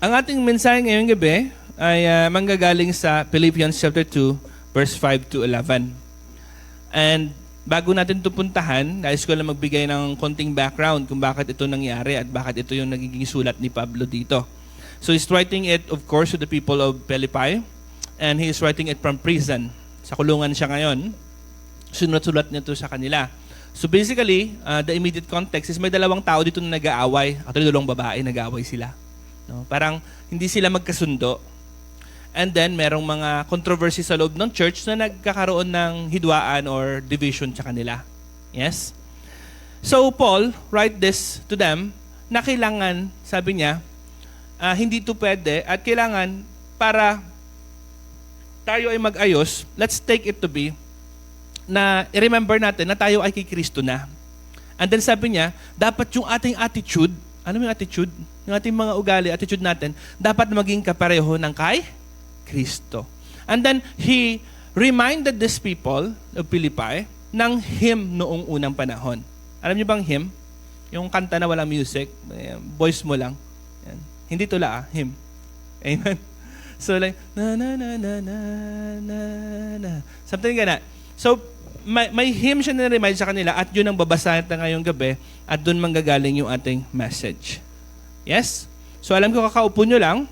Ang ating mensahe ngayong gabi ay manggagaling sa Philippians chapter 2, verse 5 to 11. And bago natin ito puntahan, nais ko lang magbigay ng konting background kung bakit ito nangyari at bakit ito yung nagiging sulat ni Pablo dito. So he's writing it, of course, to the people of Philippi, and he is writing it from prison. Sa kulungan siya ngayon, sinulat niya ito sa kanila. So basically, the immediate context is may dalawang tao dito na nag-aaway, at dalawang babae nag-aaway sila. No? Parang hindi sila magkasundo. And then, merong mga controversy sa loob ng church na nagkakaroon ng hidwaan or division sa kanila. Yes? So, Paul write this to them na kailangan, sabi niya, hindi ito pwede at kailangan para tayo ay mag-ayos, let's take it to be na i-remember natin na tayo ay kay Kristo na. And then sabi niya, dapat yung ating attitude, ano yung attitude? Yung ating mga ugali, attitude natin, dapat maging kapareho ng kay Kristo. And then, he reminded these people of Philippi ng hymn noong unang panahon. Alam niyo bang hymn? Yung kanta na walang music, voice mo lang. Yan. Hindi tula, hymn. Amen? So like, na na na na na na na. Something like that. So, may hymn siya na remind sa kanila at yun ang babasahin na ngayong gabi at doon manggagaling yung ating message. Yes? So, alam ko kakaupo nyo lang,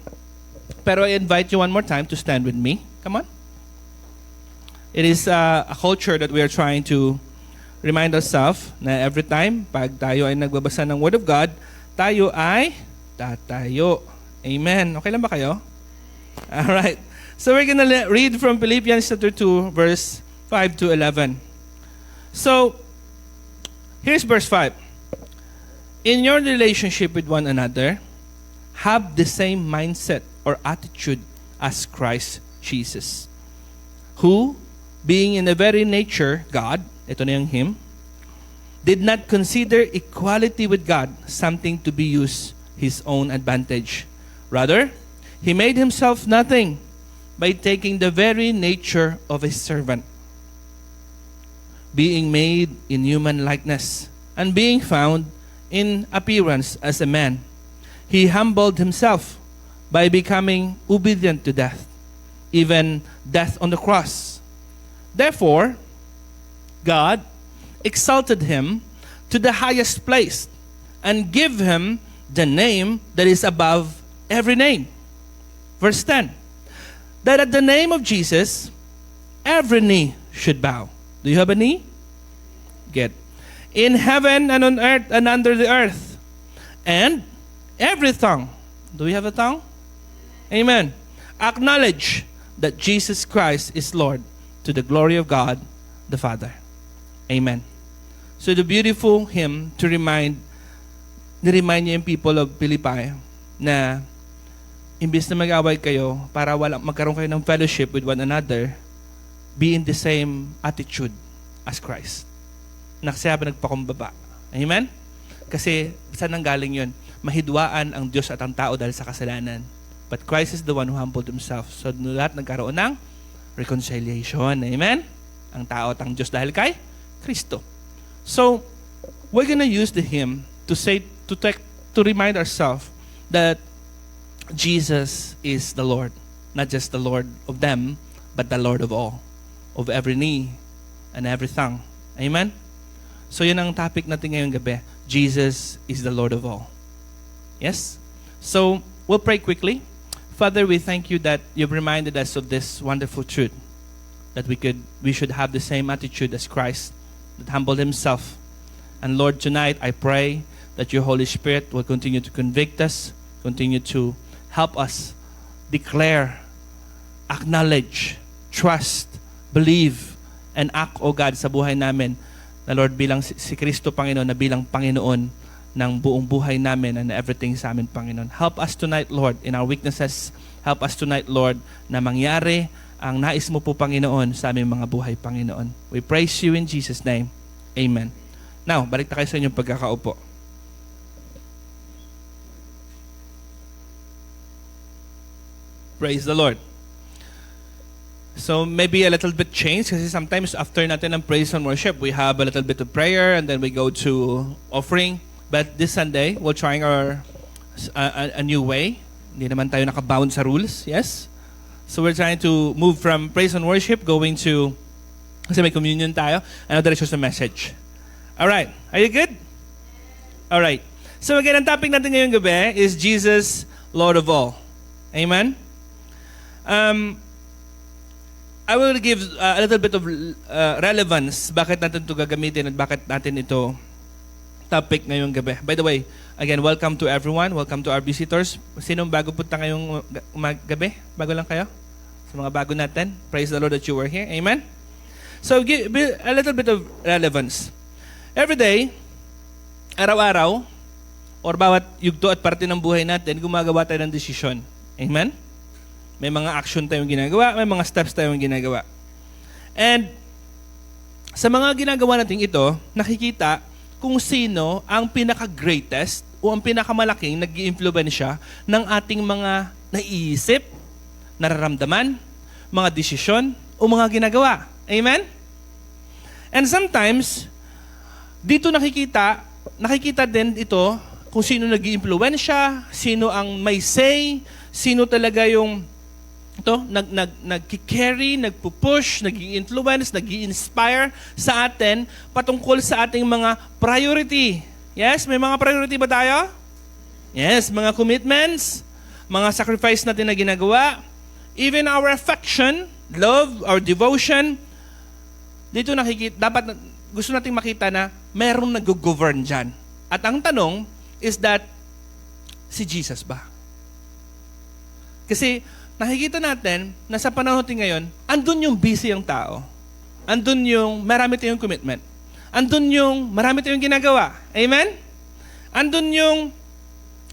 pero I invite you one more time to stand with me. Come on. It is a culture that we are trying to remind ourselves na every time, pag tayo ay nagbabasa ng Word of God, tayo ay tatayo. Amen. Okay lang ba kayo? Alright. So we're gonna read from Philippians chapter 2, verse 5 to 11. So, here's verse 5. In your relationship with one another, have the same mindset or attitude as Christ Jesus, who, being in the very nature God, ito na yung him, did not consider equality with God something to be used his own advantage. Rather, he made himself nothing by taking the very nature of a servant, being made in human likeness, and being found in appearance as a man. He humbled himself by becoming obedient to death, even death on the cross. Therefore, God exalted him to the highest place and gave him the name that is above every name. Verse 10, that at the name of Jesus, every knee should bow. Do you have a knee? Good. In heaven and on earth and under the earth. And every tongue. Do we have a tongue? Amen. Acknowledge that Jesus Christ is Lord to the glory of God the Father. Amen. So the beautiful hymn to remind niya yung people of Philippi na imbis na mag-away kayo para magkaroon kayo ng fellowship with one another, be in the same attitude as Christ. Nagsabi nagpakumbaba. Amen? Kasi saan nanggaling yun? Mahidwaan ang Diyos at ang tao dahil sa kasalanan. But Christ is the one who humbled himself. So lahat nagkaroon ng reconciliation. Amen? Ang tao at ang Diyos dahil kay Kristo. So, we're gonna use the hymn to remind ourselves that Jesus is the Lord. Not just the Lord of them, but the Lord of all. Of every knee and every tongue. Amen? So yun ang topic natin ngayong gabi. Jesus is the Lord of all. Yes? So, we'll pray quickly. Father, we thank you that you've reminded us of this wonderful truth. That we should have the same attitude as Christ, that humbled himself. And Lord, tonight I pray that your Holy Spirit will continue to convict us, continue to help us declare, acknowledge, trust, believe, and act, O God, sa buhay namin na Lord, bilang si Kristo Panginoon, na bilang Panginoon ng buong buhay namin and everything sa amin, Panginoon. Help us tonight, Lord, in our weaknesses. Help us tonight, Lord, na mangyari ang nais mo po, Panginoon, sa aming mga buhay, Panginoon. We praise you in Jesus' name. Amen. Now, balik na kayo sa inyong pagkakaupo. Praise the Lord. So maybe a little bit change kasi sometimes after natin ng praise and worship, we have a little bit of prayer and then we go to offering. But this Sunday, we're trying a new way Hindi naman tayo nakabound sa rules, yes? So we're trying to move from praise and worship going to, kasi may communion tayo, ano diretso sa message. Alright, are you good? Alright. So again, ang topic natin ngayong gabi is Jesus, Lord of all. Amen? I will give a little bit of relevance bakit natin ito gagamitin at bakit natin ito topic ngayong gabi. By the way, again, welcome to everyone. Welcome to our visitors. Sinong bago punta ngayong gabi? Bago lang kayo? Sa mga bago natin. Praise the Lord that you were here. Amen? So, give a little bit of relevance. Every day, araw-araw, or bawat yugto at parte ng buhay natin, gumagawa tayo ng desisyon. Amen? May mga action tayong ginagawa, may mga steps tayong ginagawa. And sa mga ginagawa natin ito, nakikita kung sino ang pinaka-greatest o ang pinakamalaking nag-i-influensya ng ating mga naiisip, nararamdaman, mga desisyon o mga ginagawa. Amen? And sometimes, dito nakikita din ito kung sino nag-i-influensya, sino ang may say, sino talaga yung nag-carry, nagpupush, nag-i-influence, nag-i-inspire sa atin patungkol sa ating mga priority. Yes? May mga priority ba tayo? Yes, mga commitments, mga sacrifice natin na ginagawa, even our affection, love, our devotion. Dito gusto nating makita na merong nag-govern dyan. At ang tanong is that, si Jesus ba? Kasi, nakikita natin na sa panahon natin ngayon, andun yung busy ang tao. Andun yung marami tayong commitment. Andun yung marami tayong ginagawa. Amen? Andun yung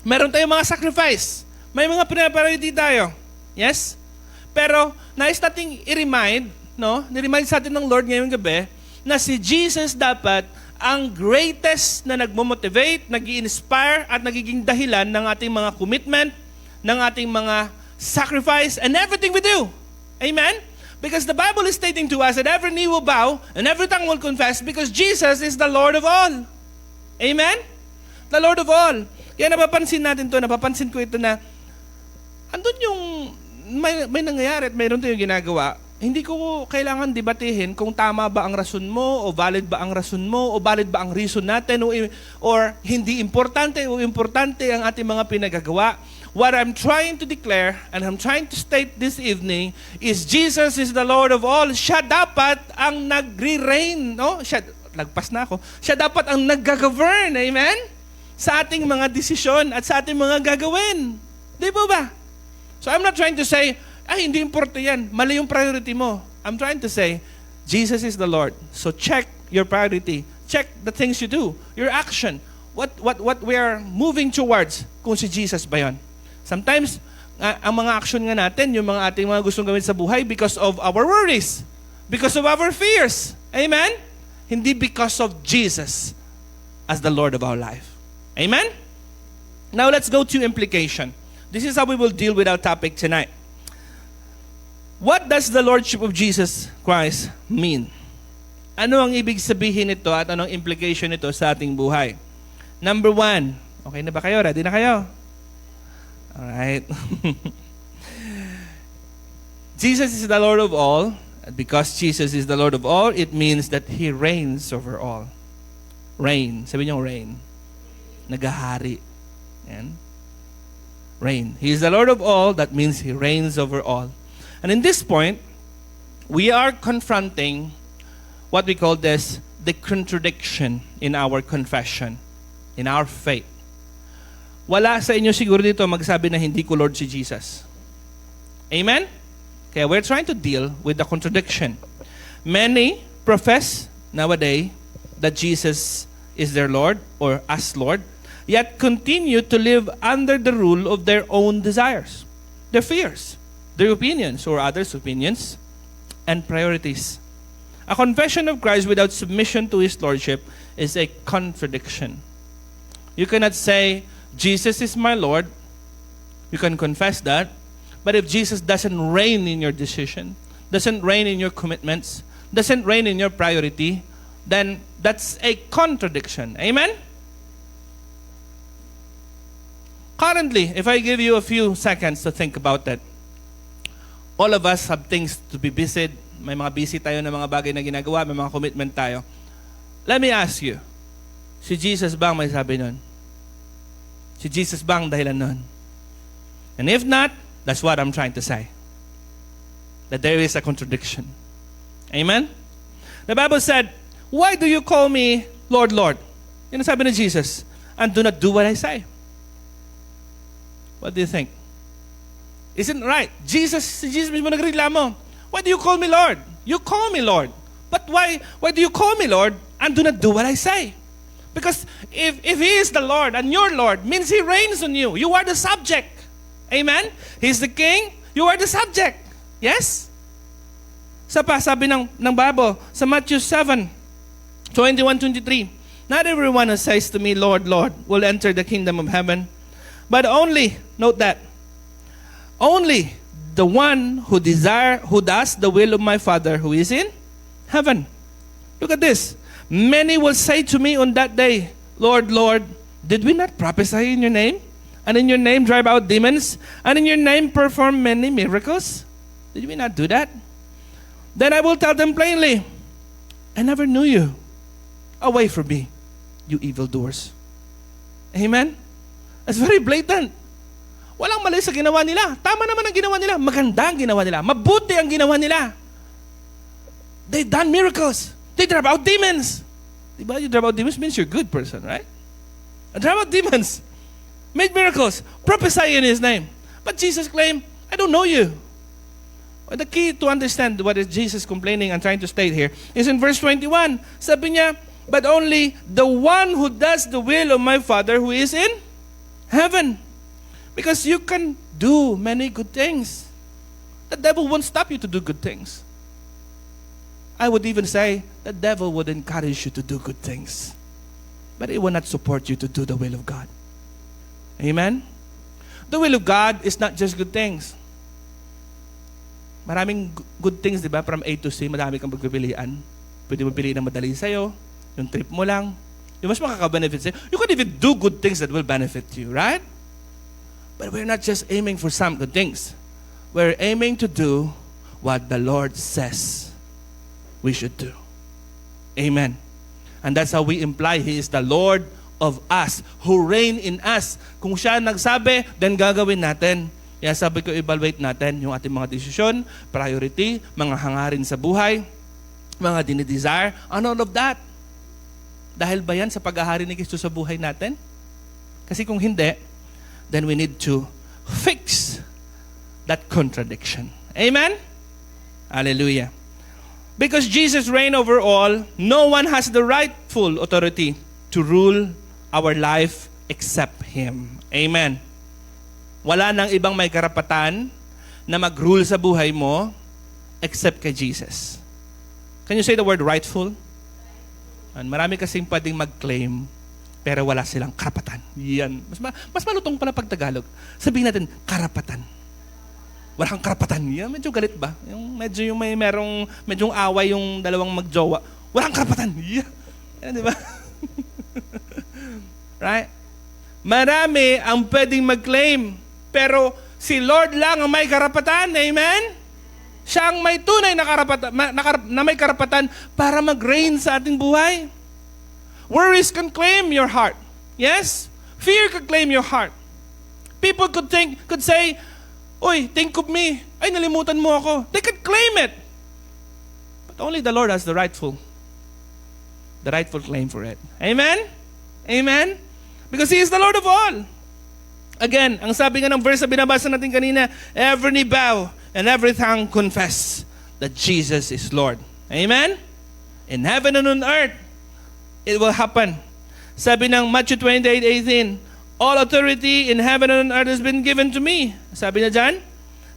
meron tayong mga sacrifice. May mga priority tayo. Yes? Pero, nais nating i-remind, ni-remind sa atin ng Lord ngayong gabi, na si Jesus dapat ang greatest na nagmo-motivate, nag-i-inspire, at nagiging dahilan ng ating mga commitment, ng ating mga sacrifice, and everything we do. Amen? Because the Bible is stating to us that every knee will bow and every tongue will confess because Jesus is the Lord of all. Amen? The Lord of all. Kaya napapansin ko ito na andun yung may nangyayari at mayroon tayong ginagawa. Hindi ko kailangan debatehin kung tama ba ang rason mo o valid ba ang rason mo o valid ba ang reason natin or hindi importante o importante ang ating mga pinagagawa. What I'm trying to declare and I'm trying to state this evening is Jesus is the Lord of all. Siya dapat ang nagre-reign. Lagpas na ako. Siya dapat ang nag-govern. Amen? Sa ating mga desisyon at sa ating mga gagawin. Di ba? So I'm not trying to say, hindi importante yan. Mali yung priority mo. I'm trying to say, Jesus is the Lord. So check your priority. Check the things you do. Your action. What we are moving towards kung si Jesus ba yun. Sometimes, ang mga action nga natin, yung mga ating mga gustong gawin sa buhay because of our worries, because of our fears. Amen? Hindi because of Jesus as the Lord of our life. Amen? Now let's go to implication. This is how we will deal with our topic tonight. What does the Lordship of Jesus Christ mean? Ano ang ibig sabihin nito at anong implication nito sa ating buhay? Number 1. Okay na ba kayo? Ready na kayo? Alright. Jesus is the Lord of all. And because Jesus is the Lord of all, it means that He reigns over all. Reign. Sabi niyo reign. Nagahari. Yan. Reign. He is the Lord of all. That means He reigns over all. And in this point, we are confronting what we call the contradiction in our confession, in our faith. Wala sa inyo siguro dito magsabi na hindi ko Lord si Jesus. Amen? Kaya we're trying to deal with the contradiction. Many profess nowadays that Jesus is their Lord or as Lord, yet continue to live under the rule of their own desires, their fears, their opinions or others' opinions, and priorities. A confession of Christ without submission to His Lordship is a contradiction. You cannot say, Jesus is my Lord. You can confess that. But if Jesus doesn't reign in your decision, doesn't reign in your commitments, doesn't reign in your priority, then that's a contradiction. Amen? Currently, if I give you a few seconds to think about that, all of us have things to be busy. May mga busy tayo na mga bagay na ginagawa, may mga commitment tayo. Let me ask you, si Jesus ba ang may sabi nun? Si Jesus ba ang dahilan nun? And if not, that's what I'm trying to say. That there is a contradiction. Amen? The Bible said, why do you call me Lord, Lord? Yun ang sabi ni Jesus. And do not do what I say. What do you think? Isn't right? Si Jesus mismo nagreklamo. Why do you call me Lord? You call me Lord. But why do you call me Lord and do not do what I say? Because if He is the Lord and your Lord, means He reigns on you. You are the subject. Amen? He's the king. You are the subject. Yes? Sabi ng Bible, sa Matthew 7:21-23, not everyone who says to me, Lord, Lord, will enter the kingdom of heaven, but only, note that, only the one who does the will of my Father who is in heaven. Look at this. Many will say to me on that day, Lord, Lord, did we not prophesy in your name? And in your name drive out demons? And in your name perform many miracles? Did we not do that? Then I will tell them plainly, I never knew you. Away from me, you evildoers. Amen? It's very blatant. Walang mali sa ginawa nila. Tama naman ang ginawa nila. Maganda ang ginawa nila. Mabuti ang ginawa nila. They done miracles. They drive out demons. Diba? You drive out demons means you're a good person, right? Drive out demons. Made miracles. Prophesy in His name. But Jesus claimed, I don't know you. Well, the key to understand what is Jesus complaining and trying to state here is in verse 21. Sabi niya, but only the one who does the will of my Father who is in heaven. Because you can do many good things. The devil won't stop you to do good things. I would even say the devil would encourage you to do good things. But it will not support you to do the will of God. Amen? The will of God is not just good things. Maraming good things, di ba? From A to C, marami kang pagpipilian. Pwede mo piliin na madali sa'yo. Yung trip mo lang. Yung mas makaka-benefit sa'yo. You can even do good things that will benefit you, right? But we're not just aiming for some good things. We're aiming to do what the Lord says we should do. Amen. And that's how we imply He is the Lord of us, who reign in us. Kung siya nagsabi, then gagawin natin. Kaya sabi ko, evaluate natin yung ating mga desisyon, priority, mga hangarin sa buhay, mga dinidesire, and all of that. Dahil ba yan sa pag-ahari ni Kristo sa buhay natin? Kasi kung hindi, then we need to fix that contradiction. Amen? Hallelujah. Because Jesus reigned over all, no one has the rightful authority to rule our life except Him. Amen. Wala nang ibang may karapatan na mag-rule sa buhay mo except kay Jesus. Can you say the word rightful? And marami kasing pwedeng mag-claim pero wala silang karapatan. Yan. Mas malutong pala pag Tagalog. Sabihin natin, karapatan. Wala kang karapatan. Yan, medyo galit ba? Medyo medyong away yung dalawang magjowa. Wala kang karapatan. Yan, di ba? Right? Marami ang pwedeng mag-claim, pero si Lord lang ang may karapatan. Amen? Siya ang may tunay na karapatan, na may karapatan para mag-reign sa ating buhay. Worries can claim your heart. Yes? Fear could claim your heart. People could say, "Oy, think of me. Ay, nalimutan mo ako." They could claim it. But only the Lord has the rightful claim for it. Amen? Amen? Because He is the Lord of all. Again, ang sabi nga ng verse na binabasa natin kanina, every knee bow and every tongue confess that Jesus is Lord. Amen? In heaven and on earth, it will happen. Sabi ng Matthew 28:18, all authority in heaven and on earth has been given to me. Sabi na dyan,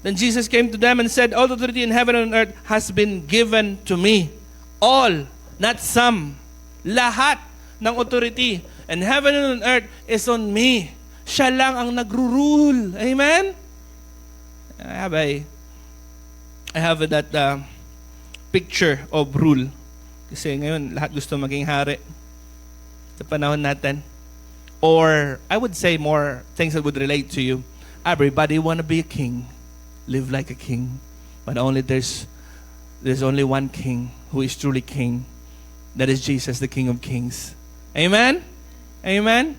then Jesus came to them and said, all authority in heaven and on earth has been given to me. All, not some. Lahat ng authority in heaven and on earth is on me. Siya lang ang nagro-rule. Amen? I have that picture of rule. Kasi ngayon, lahat gusto maging hari. Sa panahon natin, or I would say more things that would relate to you. Everybody want to be a king, live like a king, but there's only one king who is truly king. That is Jesus, the King of Kings. Amen? Amen?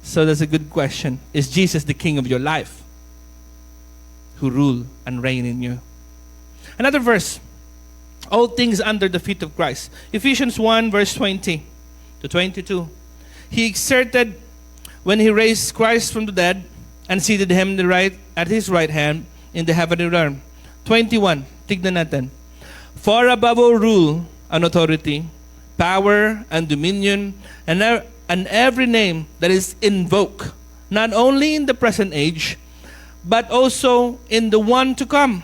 So that's a good question. Is Jesus the king of your life, who rule and reign in you? Another verse. All things under the feet of Christ. Ephesians 1 verse 20 to 22. He exerted when he raised Christ from the dead and seated him at his right hand in the heavenly realm. 21. Tignan natin. For above all rule and authority, power and dominion, and every name that is invoked, not only in the present age, but also in the one to come.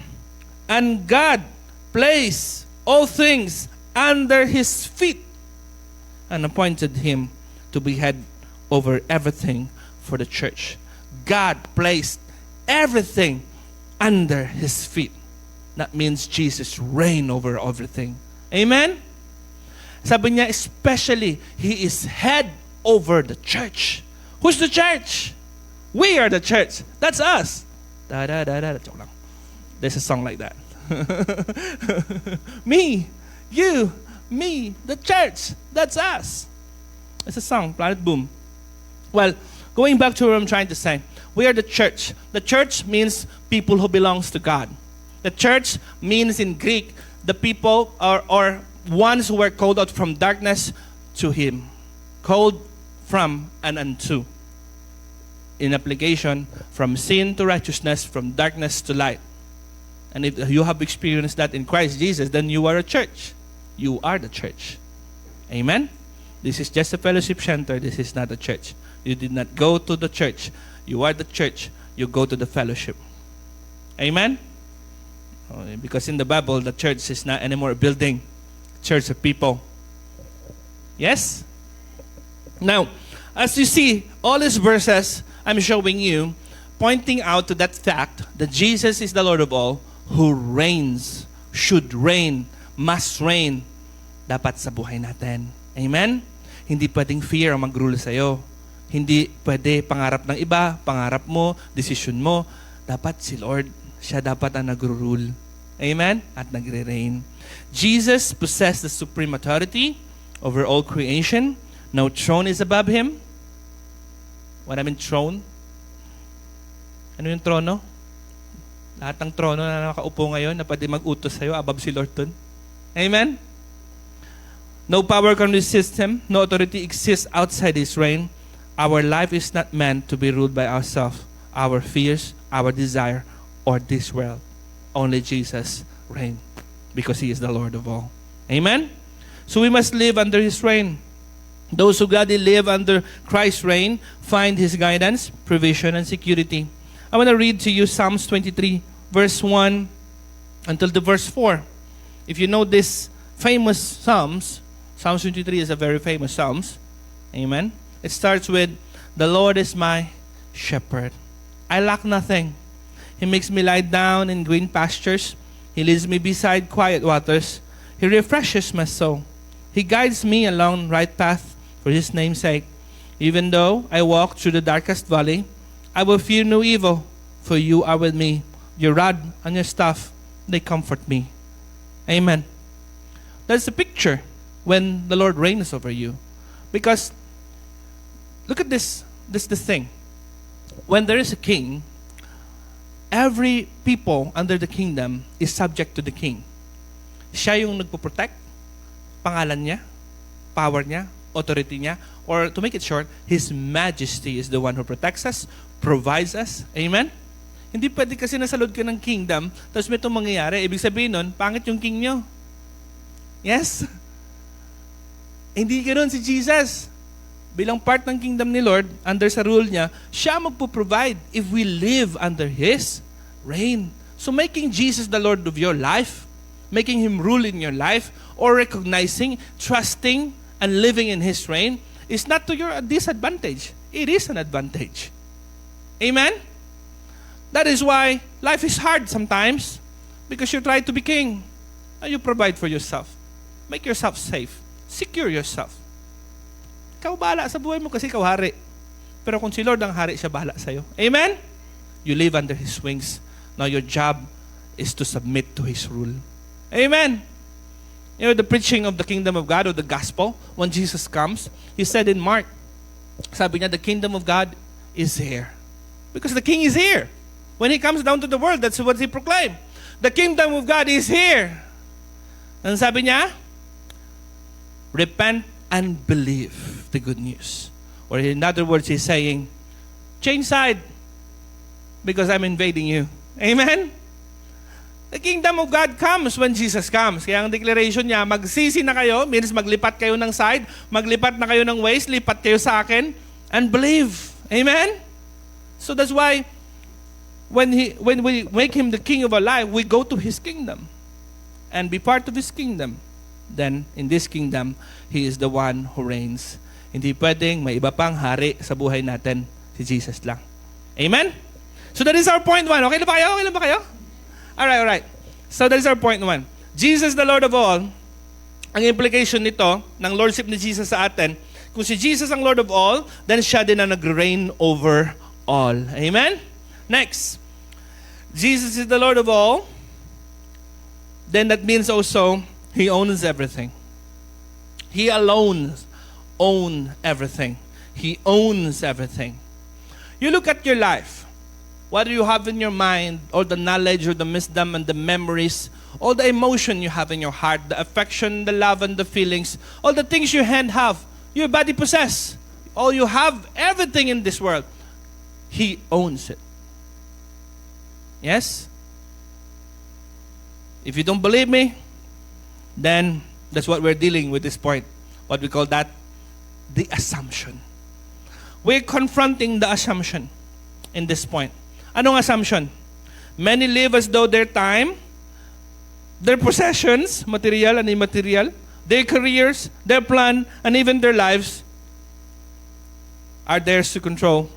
And God placed all things under his feet and appointed him to be head over everything for the church. God placed everything under his feet. That means Jesus reigned over everything. Amen? Sabi niya, especially, he is head over the church. Who's the church? We are the church. That's us. Da-da-da-da. Joke lang. There's a song like that. Me, you, me, the church. That's us. It's a song, Planet Boom. Well, going back to what I'm trying to say, we are the church. The church means people who belongs to God. The church means in Greek, the people or ones who were called out from darkness to him. Called from and unto. In application, from sin to righteousness, from darkness to light. And if you have experienced that in Christ Jesus, then you are a church. You are the church. Amen? This is just a fellowship center. This is not a church. You did not go to the church. You are the church. You go to the fellowship. Amen? Because in the Bible, the church is not anymore a building. Church of people. Yes? Now, as you see, all these verses I'm showing you, pointing out to that fact that Jesus is the Lord of all, who reigns, should reign, must reign, dapat sa buhay natin. Amen? Hindi pwedeng fear ang mag-rule sa'yo. Hindi pwede pangarap ng iba, pangarap mo, decision mo. Dapat si Lord, siya dapat ang nag-rule. Amen? At nagre-reign. Jesus possessed the supreme authority over all creation. No throne is above him. What I mean throne? Ano yung trono? Lahat ng trono na nakaupo ngayon na pwede mag-utos sa'yo, above si Lord dun. Amen? No power can resist him. No authority exists outside his reign. Our life is not meant to be ruled by ourselves, our fears, our desire, or this world. Only Jesus reigns because he is the Lord of all. Amen? So we must live under his reign. Those who gladly live under Christ's reign find his guidance, provision, and security. I want to read to you Psalms 23, verse 1 until the verse 4. If you know this famous Psalms 23 is a very famous Psalms. Amen? It starts with, the Lord is my shepherd. I lack nothing. He makes me lie down in green pastures. He leads me beside quiet waters. He refreshes my soul. He guides me along right path for his name's sake. Even though I walk through the darkest valley, I will fear no evil, for you are with me. Your rod and your staff, they comfort me. Amen. That's the picture when the Lord reigns over you. Because, look at this thing. When there is a king, every people under the kingdom is subject to the king. Siya yung nagpo-protect, pangalan niya, power niya, authority niya, or to make it short, His Majesty is the one who protects us, provides us. Amen? Hindi pwede kasi nasa loob ka ng kingdom, tapos may itong mangyayari. Ibig sabihin nun, pangit yung king nyo. Yes? Hindi ganoon si Jesus. Bilang part ng kingdom ni Lord, under sa rule niya, siya magpo-provide if we live under His reign. So making Jesus the Lord of your life, making Him rule in your life, or recognizing, trusting, and living in His reign is not to your disadvantage. It is an advantage. Amen? That is why life is hard sometimes because you try to be king and you provide for yourself. Make yourself safe. Secure yourself. Ikaw bahala sa buhay mo kasi ikaw hari. Pero kung si Lord ang hari, siya bahala sa'yo. Amen? You live under His wings. Now your job is to submit to His rule. Amen? You know, the preaching of the kingdom of God or the gospel, when Jesus comes, He said in Mark, sabi niya, the kingdom of God is here. Because the King is here. When He comes down to the world, that's what He proclaimed. The kingdom of God is here. And sabi niya, repent and believe the good news. Or in other words, He's saying, change side because I'm invading you. Amen? The kingdom of God comes when Jesus comes. Kaya ang declaration niya, magsisi na kayo, means maglipat kayo ng side, maglipat na kayo ng ways, lipat kayo sa akin, and believe. Amen? So that's why, when we make Him the King of our life, we go to His kingdom and be part of His kingdom. Then, in this kingdom, He is the one who reigns. Hindi pwedeng may iba pang hari sa buhay natin, si Jesus lang. Amen? So that is our point 1. Okay na ba kayo? Okay na ba kayo? Alright. So that is our point 1. Jesus the Lord of all. Ang implication nito, ng Lordship ni Jesus sa atin, kung si Jesus ang Lord of all, then siya din ang nag-reign over all. Amen? Next. Jesus is the Lord of all. Then that means also, He owns everything. He alone owns everything. He owns everything. You look at your life. What do you have in your mind, all the knowledge or the wisdom and the memories, all the emotion you have in your heart, the affection, the love and the feelings, all the things your hand have, your body possess, all you have, everything in this world, He owns it. Yes? If you don't believe me, then that's what we're dealing with this point. What we call that, the assumption. We're confronting the assumption in this point. Anong assumption? Many live as though their time, their possessions, material and immaterial, their careers, their plan, and even their lives are theirs to control.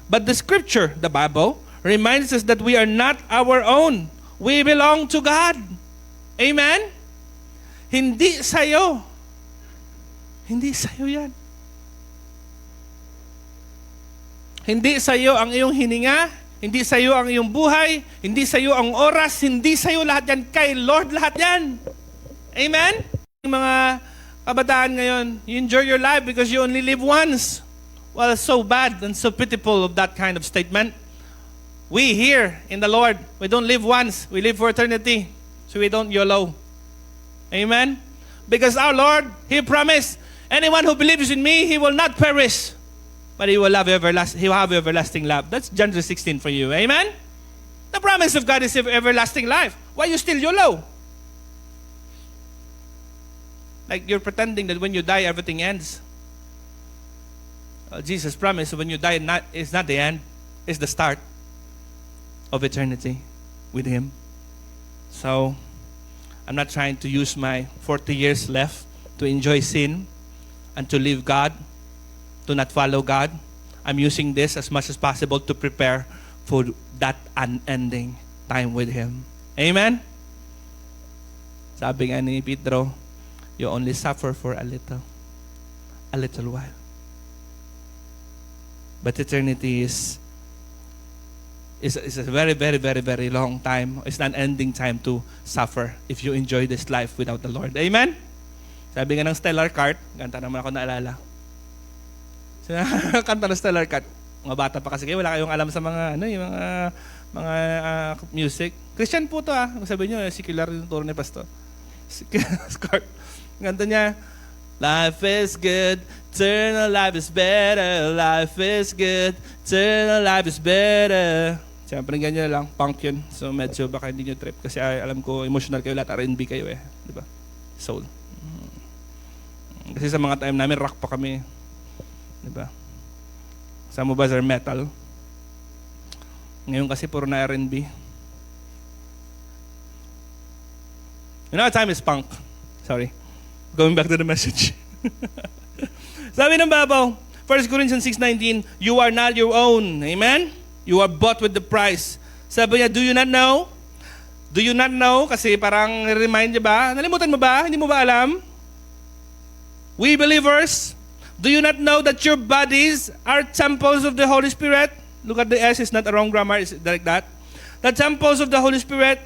But the scripture, the Bible, reminds us that we are not our own. We belong to God. Amen? Hindi sa'yo. Hindi sa'yo yan. Hindi sa'yo ang iyong hininga, hindi sa'yo ang iyong buhay, hindi sa'yo ang oras, hindi sa'yo lahat yan, kay Lord lahat yan. Amen? Yung mga kabataan ngayon, you enjoy your life because you only live once. Well, so bad and so pitiful of that kind of statement. We here in the Lord, we don't live once, we live for eternity. So we don't YOLO. Amen? Because our Lord, He promised, anyone who believes in me, he will not perish, but he will have everlasting love. That's John 3:16 for you. Amen? The promise of God is everlasting life. Why you still YOLO? Like you're pretending that when you die, everything ends. Jesus promised when you die, it's not the end. It's the start of eternity with Him. So, I'm not trying to use my 40 years left to enjoy sin and to leave God, to not follow God. I'm using this as much as possible to prepare for that unending time with Him. Amen? Sabi nga ni Pedro, you only suffer for a little while. But eternity is a very, very, very, very long time. It's an ending time to suffer if you enjoy this life without the Lord. Amen? Sabi nga ng Stellar Cart, kanta naman ako naalala. Kanta ng Stellar Cart. Mga bata pa kasi kayo, wala kayong alam sa mga, yung mga music. Christian po to Sabi niyo, secular yung turo ni Pastor. Cart. Kanta niya, life is good, eternal life is better. Life is good, eternal life is better. Siyempre ganyan lang, punk yun. So medyo baka hindi nyo trip kasi alam ko emotional kayo lahat, R&B kayo di ba? Soul. Kasi sa mga time namin rock pa kami. Di ba? Some of us are metal. Ngayon kasi puro na R&B. You know, time is punk. Sorry. Going back to the message. Sabi ng Bible, 1 Corinthians 6:19, you are not your own. Amen? You are bought with the price. Sabi niya, do you not know? Do you not know? Kasi parang remind niya ba? Nalimutan mo ba? Hindi mo ba alam? We believers, Do you not know that your bodies are temples of the Holy Spirit? Look at the S, it's not a wrong grammar, it's like that. The temples of the Holy Spirit,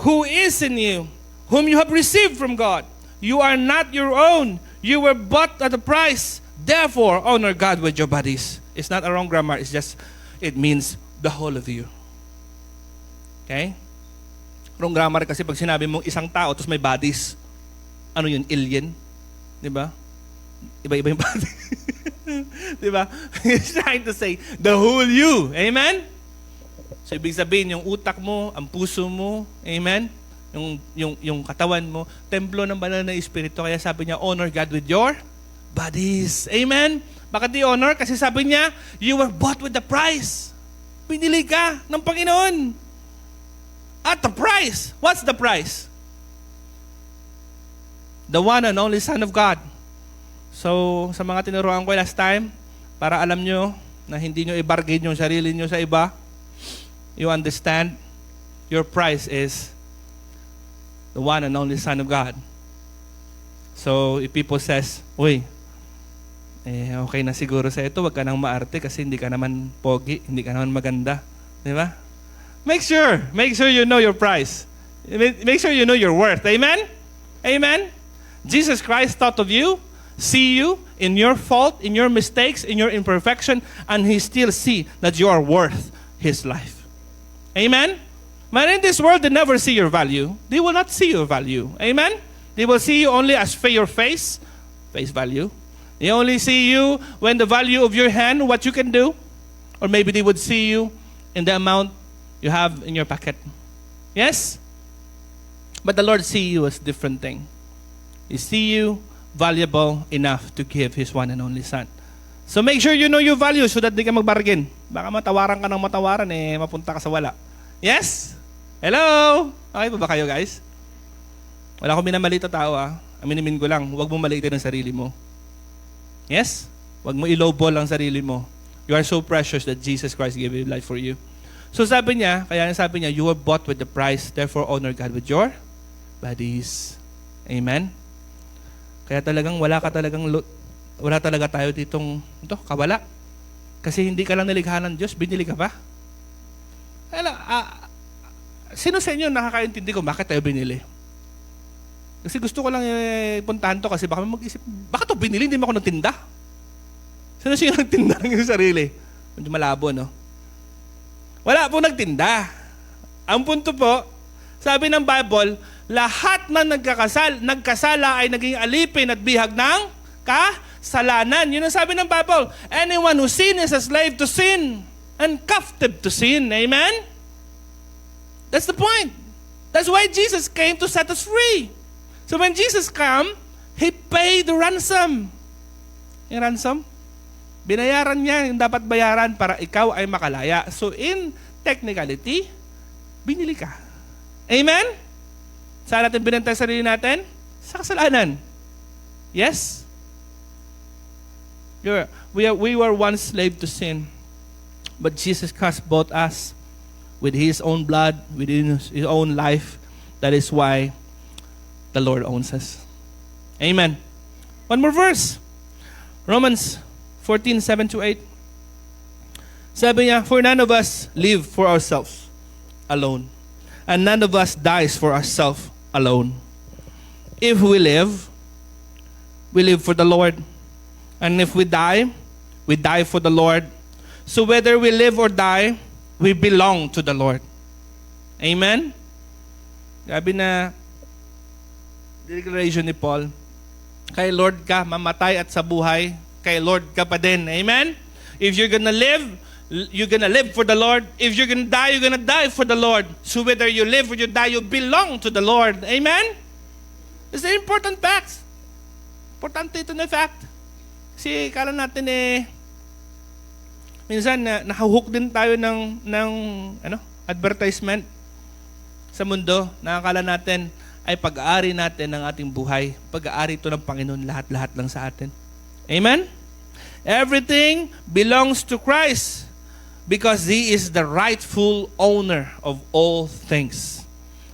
who is in you, whom you have received from God. You are not your own. You were bought at a price. Therefore, honor God with your bodies. It's not a wrong grammar, it's just, it means the whole of you. Okay? Wrong grammar kasi pag sinabi mong isang tao, tapos may bodies. Ano yun? Alien? Di ba? Iba-iba yung body. Di ba? He's trying to say, the whole you. Amen? So, ibig sabihin, yung utak mo, ang puso mo, amen? Yung katawan mo, templo ng banal na Espiritu. Kaya sabi niya, honor God with your bodies. Amen? Bakit di-honor? Kasi sabi niya, you were bought with the price. Pinili ka ng Panginoon. At the price. What's the price? The one and only Son of God. So, sa mga tinuruan ko last time, para alam nyo na hindi nyo i-bargain yung sarili nyo sa iba, you understand, your price is the one and only Son of God. So, if people says, uy, okay na siguro sa ito, wag ka nang maarte kasi hindi ka naman pogi, hindi ka naman maganda. Di ba? Make sure you know your price. Make sure you know your worth. Amen? Amen? Jesus Christ thought of you, see you in your fault, in your mistakes, in your imperfection, and He still see that you are worth His life. Amen? But in this world, they never see your value. They will not see your value. Amen? They will see you only as your face value. They only see you when the value of your hand, what you can do. Or maybe they would see you in the amount you have in your pocket. Yes? But the Lord see you as different thing. He see you valuable enough to give His one and only Son. So make sure you know your value so that di ka magbargain. Baka matawaran ka ng matawaran, mapunta ka sa wala. Yes? Hello? Okay pa ba kayo, guys? Wala akong minamalit na tao, Aminin ko lang, huwag mo maliitin ang sarili mo. Yes? Huwag mo i-lowball ang sarili mo. You are so precious that Jesus Christ gave His life for you. So sabi niya, you were bought with the price, therefore honor God with your bodies. Amen? Kaya talagang wala talaga tayo ditong kawala. Kasi hindi ka lang nilikha ng Diyos, binili ka pa. Sino sa inyo nakakaintindi ko bakit tayo binili? Kasi gusto ko lang puntahan to kasi baka mag-isip, bakit to binili? Hindi mo ako nagtinda. Sino siya nagtinda ng sarili? Medyo malabo, no? Wala po nagtinda. Ang punto po, sabi ng Bible, lahat na nagkasala ay naging alipin at bihag ng kasalanan. Yun ang sabi ng Bible. Anyone who sin is a slave to sin and captive to sin. Amen? That's the point. That's why Jesus came to set us free. So when Jesus came, He paid the ransom. Yung ransom? Binayaran niya yung dapat bayaran para ikaw ay makalaya. So in technicality, binili ka. Amen? Saan natin binantay sarili natin? Sa kasalanan. Yes? We were once slave to sin. But Jesus Christ bought us with His own blood, with His own life. That is why the Lord owns us. Amen. One more verse. Romans 14:7-8. Sabi niya, for none of us live for ourselves alone. And none of us dies for ourselves alone. If we live for the Lord. And if we die for the Lord. So whether we live or die, we belong to the Lord. Amen? Sabi na declaration ni Paul, kay Lord ka mamatay at sa buhay, kay Lord ka pa din. Amen? If you're gonna live, you're gonna live for the Lord. If you're gonna die, you're gonna die for the Lord. So whether you live or you die, you belong to the Lord. Amen? It's an important fact. Importante ito na fact. Kasi kala natin minsan nakahook din tayo ng advertisement sa mundo. Nakakala natin ay pag-aari natin ng ating buhay. Pag-aari ito ng Panginoon, lahat-lahat lang sa atin. Amen? Everything belongs to Christ because He is the rightful owner of all things.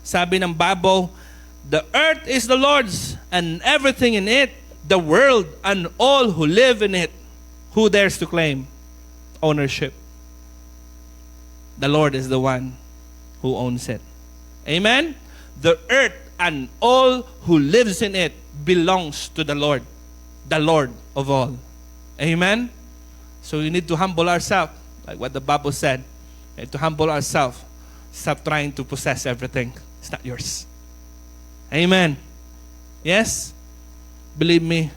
Sabi ng Bible, the earth is the Lord's and everything in it, the world and all who live in it. Who dares to claim ownership? The Lord is the one who owns it. Amen? The earth and all who lives in it belongs to the Lord of all. Amen? So we need to humble ourselves, like what the Bible said. We need to humble ourselves. Stop trying to possess everything. It's not yours. Amen? Yes? Believe me,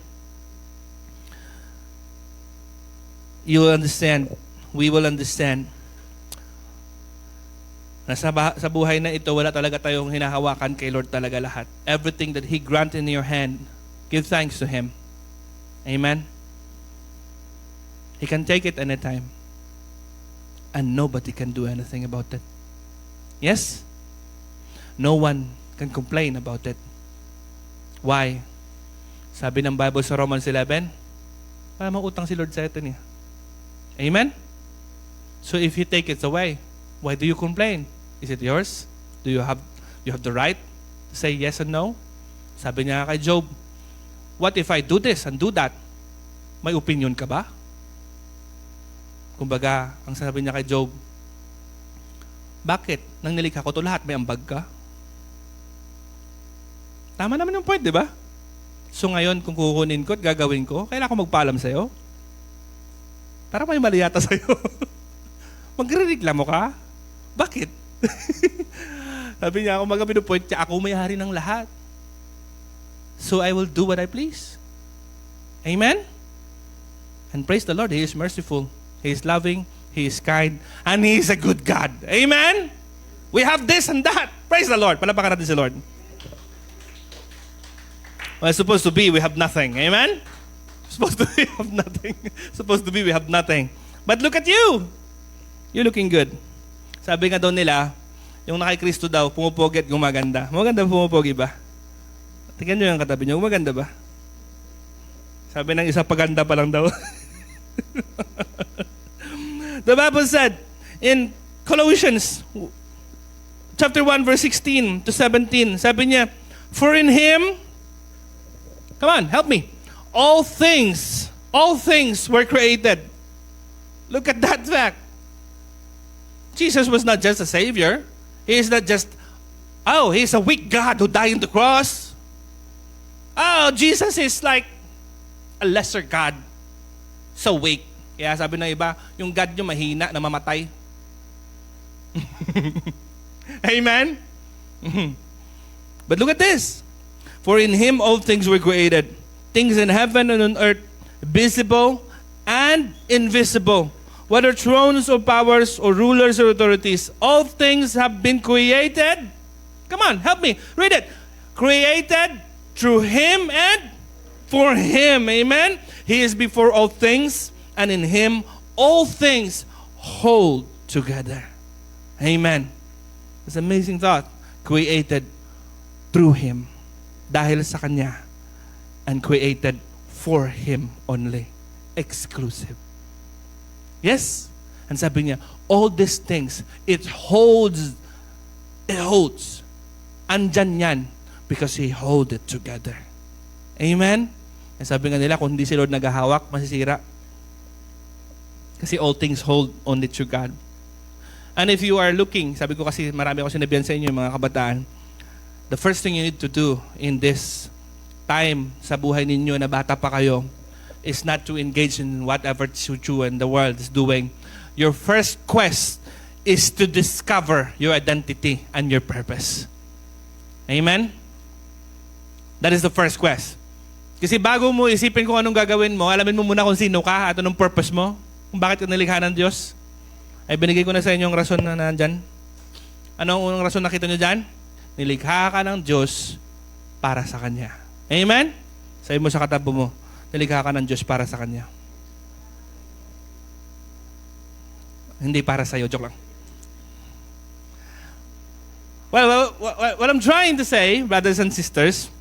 you will understand, we will understand, na sa buhay na ito, wala talaga tayong hinahawakan kay Lord talaga lahat. Everything that He grant in your hand, give thanks to Him. Amen? He can take it anytime. And nobody can do anything about it. Yes? No one can complain about it. Why? Sabi ng Bible sa Romans 11, para mautang si Lord sa ito niya. Amen? So if He take it away, why do you complain? Is it yours? Do you have the right to say yes and no? Sabi niya kay Job, what if I do this and do that? May opinion ka ba? Kumbaga, ang sabi niya kay Job, bakit? Nang nilikha ko to lahat, may ambag ka? Tama naman yung point, di ba? So ngayon, kung kukunin ko at gagawin ko, kailangan ko magpaalam sa'yo? Para may mali yata sa'yo. Magre-reklamo ka? Bakit? Sabi niya, kung pinupoint niya, ako may-hari ng lahat. So I will do what I please. Amen? And praise the Lord, He is merciful. He is loving, He is kind, and He is a good God. Amen? We have this and that. Praise the Lord. Palapakan natin si Lord. Well, supposed to be, we have nothing. Amen? Supposed to be, we have nothing. Supposed to be, we have nothing. But look at you. You're looking good. Sabi nga daw nila, yung nakay-Kristo daw, pumupogi at gumaganda. Maganda pumupogi ba? Tingnan nyo yung katabi nyo, gumaganda ba? Sabi ng isa, paganda pa lang daw. The Bible said in Colossians chapter 1 verse 16 to 17, sabi niya, for in Him, come on, help me, all things were created. Look at that fact. Jesus was not just a Savior. He is not just, He's a weak God who died on the cross. Jesus is like a lesser God. So weak. Kaya sabi ng iba, yung God nyo mahina, namamatay. Amen? But look at this. For in Him all things were created, things in heaven and on earth, visible and invisible, whether thrones or powers or rulers or authorities, all things have been created. Come on, help me. Read it. Created through Him and for Him. Amen? He is before all things, and in Him all things hold together. Amen. It's an amazing thought. Created through Him. Dahil sa Kanya. And created for Him only. Exclusive. Yes? And sabi niya, all these things, it holds. Andyan yan because He hold it together. Amen? And sabi nga nila, kung hindi si Lord naghahawak, masisira. Kasi all things hold only through God. And if you are looking, sabi ko kasi marami ako sinabihan sa inyo mga kabataan, the first thing you need to do in this time sa buhay ninyo na bata pa kayo is not to engage in whatever you and the world is doing. Your first quest is to discover your identity and your purpose. Amen? That is the first quest. Kasi bago mo isipin kung anong gagawin mo, alamin mo muna kung sino ka at anong purpose mo, kung bakit ka nilikha ng Diyos. Ay binigay ko na sa inyo yung rason na nandyan. Anong unang rason nakita nyo dyan? Nilikha ka ng Diyos para sa Kanya. Amen? Sabi mo sa katabi mo, nilikha ka ng Diyos para sa Kanya. Hindi para sa'yo. Joke lang. Well, what I'm trying to say, brothers and sisters,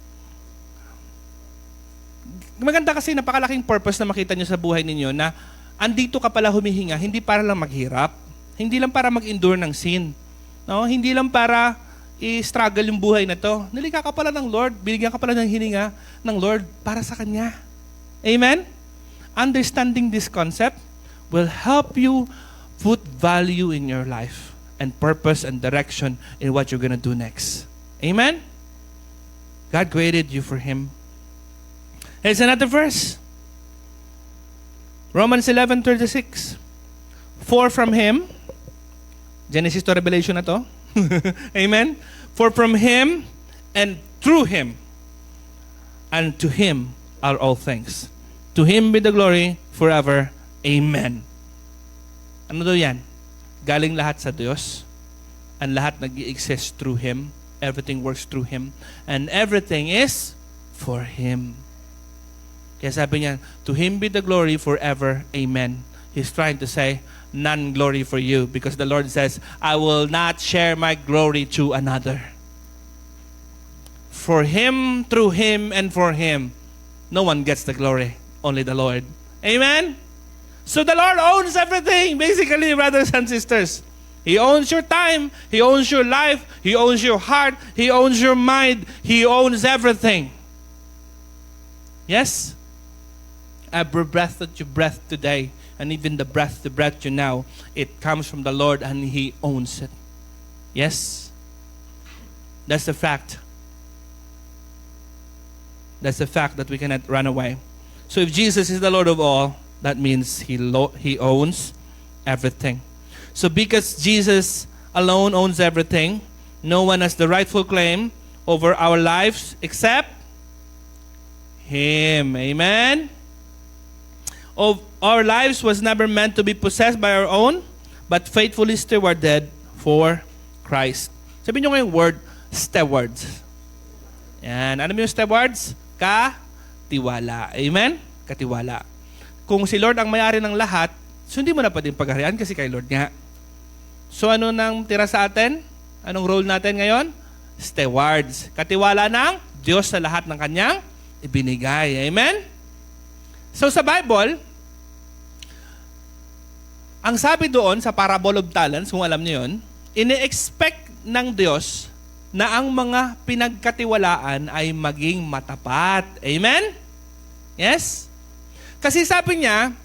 maganda kasi napakalaking purpose na makita nyo sa buhay ninyo na andito ka pala humihinga, hindi para lang maghirap, hindi lang para mag-endure ng sin, no? Hindi lang para i-struggle yung buhay na to. Nilikha ka pala ng Lord, binigyan ka pala ng hininga ng Lord para sa Kanya. Amen? Understanding this concept will help you put value in your life and purpose and direction in what you're gonna do next. Amen? God created you for Him. Here's another verse. Romans 11:36. For from Him, Genesis to Revelation na to. Amen? For from Him and through Him and to Him are all things. To Him be the glory forever. Amen. Ano daw yan? Galing lahat sa Diyos. And lahat nag-i-exist through Him. Everything works through Him. And everything is for Him. Kaya sabi niya, to Him be the glory forever. Amen. He's trying to say, none glory for you. Because the Lord says, I will not share my glory to another. For Him, through Him, and for Him, no one gets the glory. Only the Lord. Amen? So the Lord owns everything, basically, brothers and sisters. He owns your time. He owns your life. He owns your heart. He owns your mind. He owns everything. Yes? Every breath that you breathe today, and even the breath you now, it comes from the Lord and He owns it. Yes? That's the fact. That's the fact that we cannot run away. So if Jesus is the Lord of all, that means He owns everything. So because Jesus alone owns everything, no one has the rightful claim over our lives except Him. Amen? Of our lives was never meant to be possessed by our own, but faithfully stewarded for Christ. Sabihin nyo ngayong word, stewards. Yan. Ano yung stewards? Katiwala. Amen? Katiwala. Kung si Lord ang may-ari ng lahat, so hindi mo na pwedeng pagharian kasi kay Lord nga. So ano nang tira sa atin? Anong role natin ngayon? Stewards. Katiwala ng Diyos sa lahat ng Kanyang ibinigay. Amen? So sa Bible, ang sabi doon sa Parable of Talents, kung alam niyo yun, ini-expect ng Diyos na ang mga pinagkatiwalaan ay maging matapat. Amen? Yes? Kasi sabi niya,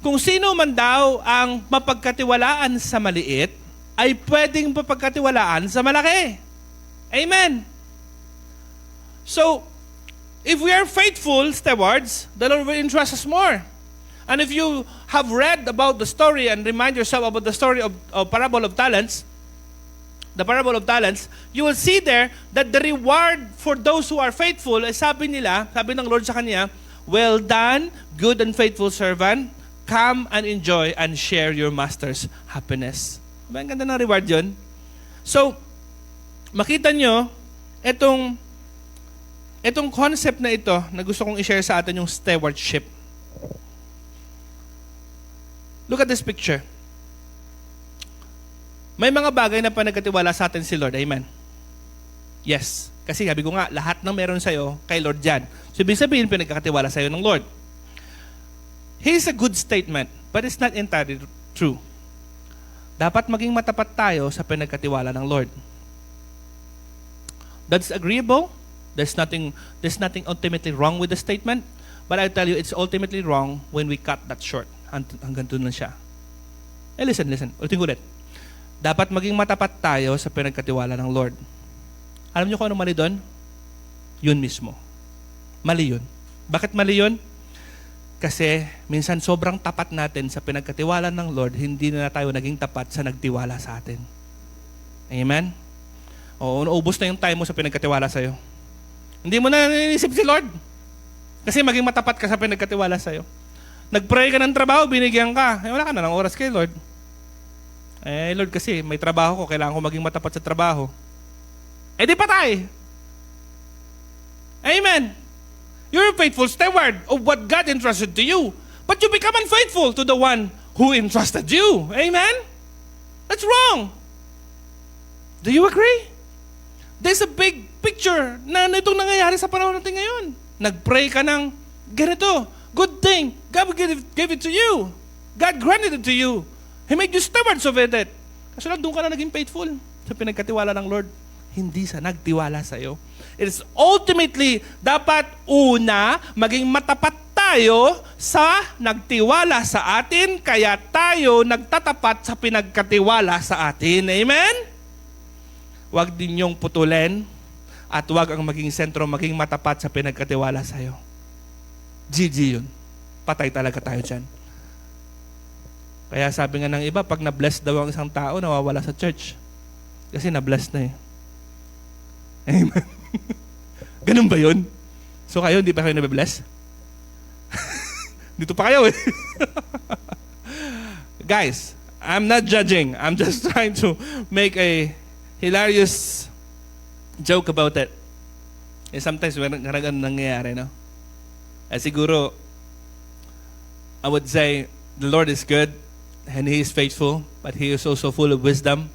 kung sino man daw ang mapagkatiwalaan sa maliit, ay pwedeng mapagkatiwalaan sa malaki. Amen? So, if we are faithful stewards, the Lord will entrust us more. And if you have read about the story and remind yourself about the story of Parable of Talents, the Parable of Talents, you will see there that the reward for those who are faithful, sabi ng Lord sa kanya, well done, good and faithful servant, come and enjoy and share your master's happiness. Diba, ang ganda ng reward yun? So, makita nyo, itong concept na ito na gusto kong i-share sa atin yung stewardship. Look at this picture. May mga bagay na panagkatiwala sa atin si Lord. Amen? Yes. Kasi sabi ko nga, lahat ng meron sa'yo, kay Lord yan. So, ibig sabihin, pinagkakatiwala sa'yo ng Lord. Here's a good statement, but it's not entirely true. Dapat maging matapat tayo sa pinagkatiwala ng Lord. That's agreeable. There's nothing ultimately wrong with the statement, but I tell you, it's ultimately wrong when we cut that short. Hanggang doon lang siya. Listen. Ulitin ko ulit. Dapat maging matapat tayo sa pinagkatiwala ng Lord. Alam niyo kung ano mali doon? Yun mismo. Mali yun. Bakit mali yun? Kasi minsan sobrang tapat natin sa pinagkatiwala ng Lord, hindi na tayo naging tapat sa nagtiwala sa atin. Amen? Oo, naubos na yung time mo sa pinagkatiwala sa'yo. Hindi mo na nanisip si Lord. Kasi maging matapat ka sa pinagkatiwala sa'yo. Nag-pray ka ng trabaho, binigyan ka. Wala ka na ng oras kay Lord. Lord, kasi may trabaho ko, kailangan ko maging matapat sa trabaho. Di patay. Amen. You're a faithful steward of what God entrusted to you. But you become unfaithful to the one who entrusted you. Amen? That's wrong. Do you agree? There's a big picture na itong nangyayari sa panahon natin ngayon. Nag-pray ka ng ganito. Good thing. God gave it to you. God granted it to you. He made you stewards of it. Kasi lang doon ka na naging faithful sa pinagkatiwala ng Lord. hindi sa nagtiwala sa'yo. It is ultimately, dapat una, maging matapat tayo sa nagtiwala sa atin, kaya tayo nagtatapat sa pinagkatiwala sa atin. Amen? Huwag din yung putulin at huwag ang maging sentro, maging matapat sa pinagkatiwala sa'yo. GG yun. Patay talaga tayo dyan. Kaya sabi nga ng iba, pag na-bless daw ang isang tao, nawawala sa church. Kasi na-bless na eh. Amen. Ganun ba yun? So kayo, hindi pa kayo nabe-bless? Dito pa kayo eh. Guys, I'm not judging. I'm just trying to make a hilarious joke about it. And sometimes, ganun nangyayari, no? At siguro, I would say, the Lord is good, and He is faithful, but He is also full of wisdom.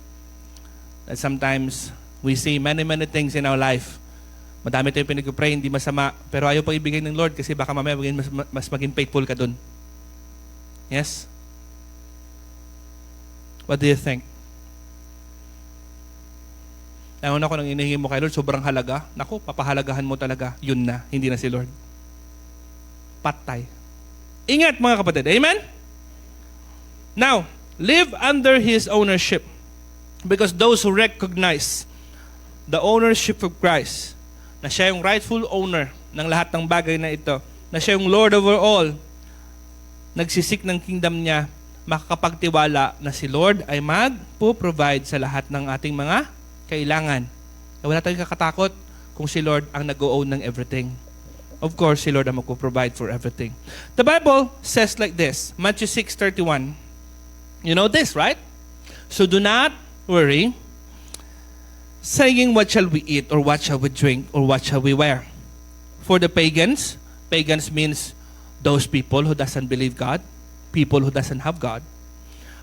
That sometimes, we see many things in our life. Madami tayong pinag-pray, hindi masama, pero ayaw pang ibigay ng Lord kasi baka mamaya mas maging faithful ka dun. Yes? What do you think? Nauna ko nang inihingi mo kay Lord, sobrang halaga. Naku, papahalagahan mo talaga. Yun na, hindi na si Lord. Patay. Ingat mga kapatid. Amen? Now, live under His ownership. Because those who recognize the ownership of Christ, na siya yung rightful owner ng lahat ng bagay na ito, na siya yung Lord over all, nagsisik ng kingdom niya, makakapagtiwala na si Lord ay mag-provide sa lahat ng ating mga kailangan. Wala tayong kakatakot kung si Lord ang nag-own ng everything. Of course, si Lord ang mag-provide for everything. The Bible says like this, Matthew 6:31. You know this, right? So do not worry, saying, what shall we eat, or what shall we drink, or what shall we wear? For the pagans means those people who doesn't believe God, people who doesn't have God,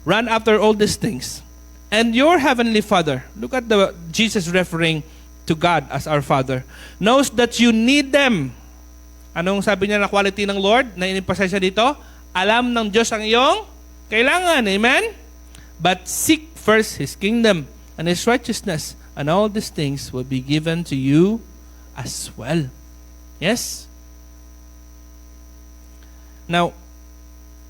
run after all these things. And your heavenly Father, look at Jesus referring to God as our Father, knows that you need them. Anong sabi niya na quality ng Lord na in-emphasize siya dito? Alam ng Diyos ang iyong kailangan. Amen? But seek first His kingdom and His righteousness, and all these things will be given to you as well. Yes? Now,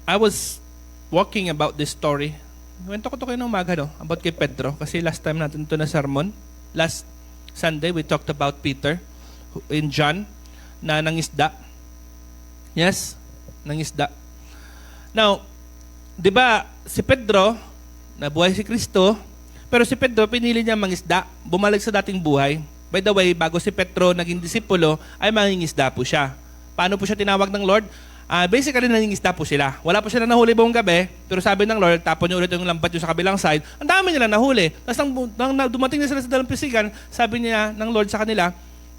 I was walking about this story. Kwento ko to kayo ng umaga, no? About kay Pedro. Kasi last time natin ito na sermon. Last Sunday, we talked about Peter in John na nangisda. Yes? Nangisda. Now, di ba, si Pedro, nabuhay si Kristo, pero si Pedro, pinili niya mangisda, bumalik sa dating buhay. By the way, bago si Pedro naging disipulo, ay mangingisda po siya. Paano po siya tinawag ng Lord? Basically, nangingisda po sila. Wala po sila nahuli buong gabi, pero sabi ng Lord, tapon niyo ulit yung lambat yung sa kabilang side, ang dami nila nahuli. Tapos nang dumating na sila sa dalampisigan, sabi niya ng Lord sa kanila,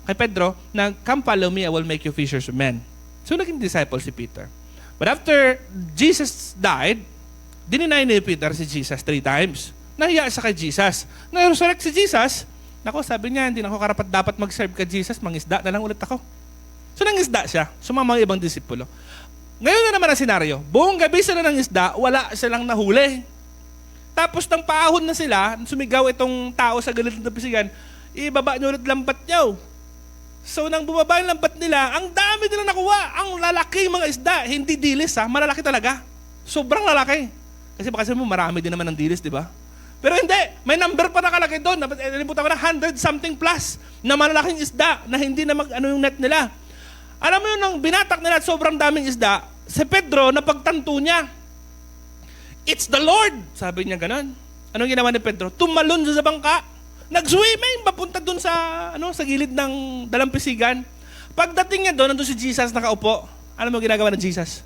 kay Pedro, na come follow me, I will make you fishers of men. So, naging disciple si Peter. But after Jesus died, dininay ni Peter si Jesus 3 times. Nahiya siya kay Jesus. Na-resurrect si Jesus, nako, sabi niya, hindi na ako karapat dapat mag-serve kay Jesus, mangisda na lang ulit ako. So nangisda siya, sumama ang ibang disipulo. Ngayon na naman ang senaryo, buong gabi sila nangisda, wala silang nahuli. Tapos nang paahon na sila, sumigaw itong tao sa gilid ng dapisigan, ibaba niyo ulit lambat niyo. So nang bumaba yung lambat nila, ang dami nila nakuha. Ang lalaki mga isda, hindi dilis ha, malalaki talaga. Sobrang lalaki. Kasi baka sabi mo, marami din naman ng dilis, di ba? Pero hindi, may number pa nakalagay doon. Nalimutan ko na 100 something plus na malalaking isda na hindi na yung net nila. Alam mo yun, nang binatak nila at sobrang daming isda, si Pedro, napagtanto niya. It's the Lord! Sabi niya ganun. Anong ginawa ni Pedro? Tumalon sa bangka. Nag-swimming, papunta doon sa, sa gilid ng dalampisigan. Pagdating niya doon, nandun si Jesus nakaupo. Alam mo ginagawa ng Jesus?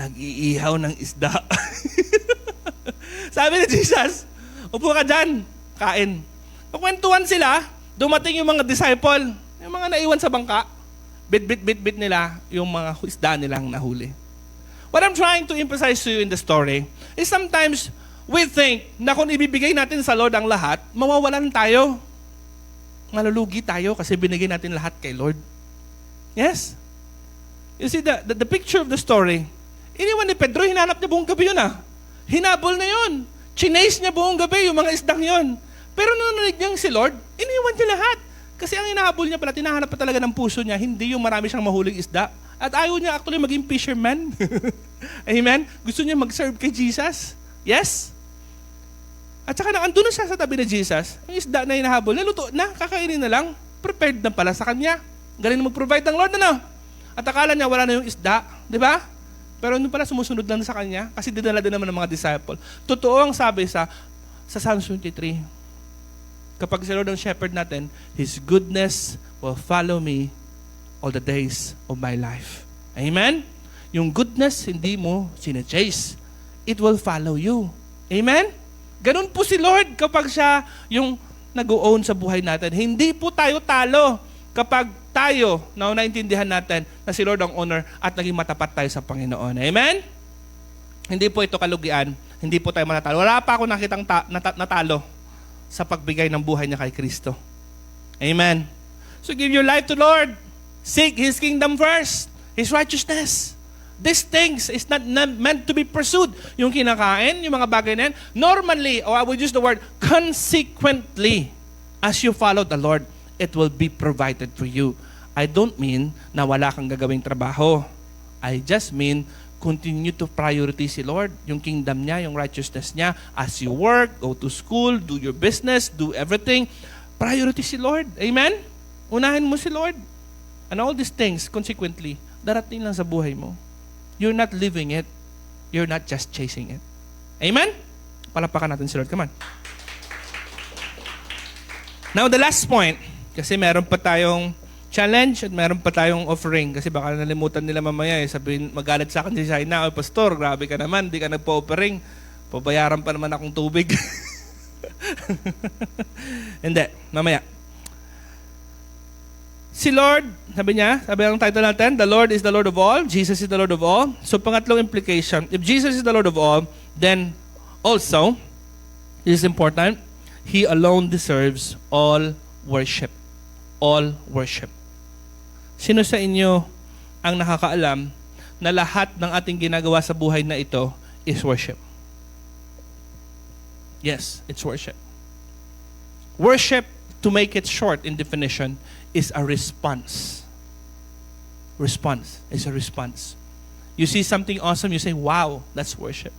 Nag-iihaw ng isda. Sabi ni Jesus, upo ka dyan, kain. Pagkwentuhan sila, dumating yung mga disciple, yung mga naiwan sa bangka, bit nila yung mga isda nilang nahuli. What I'm trying to emphasize to you in the story is sometimes we think na kung ibibigay natin sa Lord ang lahat, mawawalan tayo. Malulugi tayo kasi binigay natin lahat kay Lord. Yes? You see, the picture of the story, iniwan ni Pedro, hinanap niya buong gabi yun ah. Hinabol na yun. Chinase niya buong gabi yung mga isdang yun. Pero nung narinig niyang si Lord, iniwan niya lahat. Kasi ang hinahabol niya pala, tinahanap pa talaga ng puso niya, hindi yung marami siyang mahuling isda. At ayaw niya actually maging fisherman. Amen? Gusto niya mag-serve kay Jesus. Yes? At saka andun na siya sa tabi ni Jesus, yung isda na hinahabol, naluto na, kakainin na lang, prepared na pala sa kanya. Galing na mag-provide ng Lord, ano? At akala niya wala na yung isda, di ba? Pero ano pala, sumusunod lang sa kanya, kasi dinala din naman ng mga disciple. Totoo ang sabi sa Psalms 23, kapag si Lord ang shepherd natin, His goodness will follow me all the days of my life. Amen? Yung goodness, hindi mo sinechase. It will follow you. Amen? Ganun po si Lord kapag siya yung nag-own sa buhay natin. Hindi po tayo talo kapag tayo naintindihan natin na si Lord ang owner at naging matapat tayo sa Panginoon. Amen? Hindi po ito kalugian. Hindi po tayo matatalo. Wala pa ako nakitang natalo sa pagbigay ng buhay niya kay Kristo. Amen? So give your life to Lord. Seek His kingdom first. His righteousness. These things is not meant to be pursued. Yung kinakain, yung mga bagay na yan, normally, or I would use the word, consequently, as you follow the Lord, it will be provided for you. I don't mean na wala kang gagawing trabaho. I just mean, continue to priority si Lord, yung kingdom niya, yung righteousness niya, as you work, go to school, do your business, do everything, priority si Lord. Amen? Unahin mo si Lord. And all these things, consequently, darating lang sa buhay mo. You're not living it. You're not just chasing it. Amen? Palapakan natin si Lord. Come on. Now, the last point, kasi meron pa tayong challenge at meron pa tayong offering. Kasi baka nalimutan nila mamaya, sabihin, magalit sa akin si Shaina, "Oy, Pastor, grabe ka naman, di ka nagpa-offering. Pabayaran pa naman akong tubig." Hindi, mamaya. Si Lord, sabi ang title natin, the Lord is the Lord of all, Jesus is the Lord of all. So pangatlong implication, if Jesus is the Lord of all, then also, this is important, He alone deserves all worship. All worship. Sino sa inyo ang nakakaalam na lahat ng ating ginagawa sa buhay na ito is worship? Yes, it's worship. Worship, to make it short in definition, is a response. Response is a response. You see something awesome, you say, "Wow, that's worship."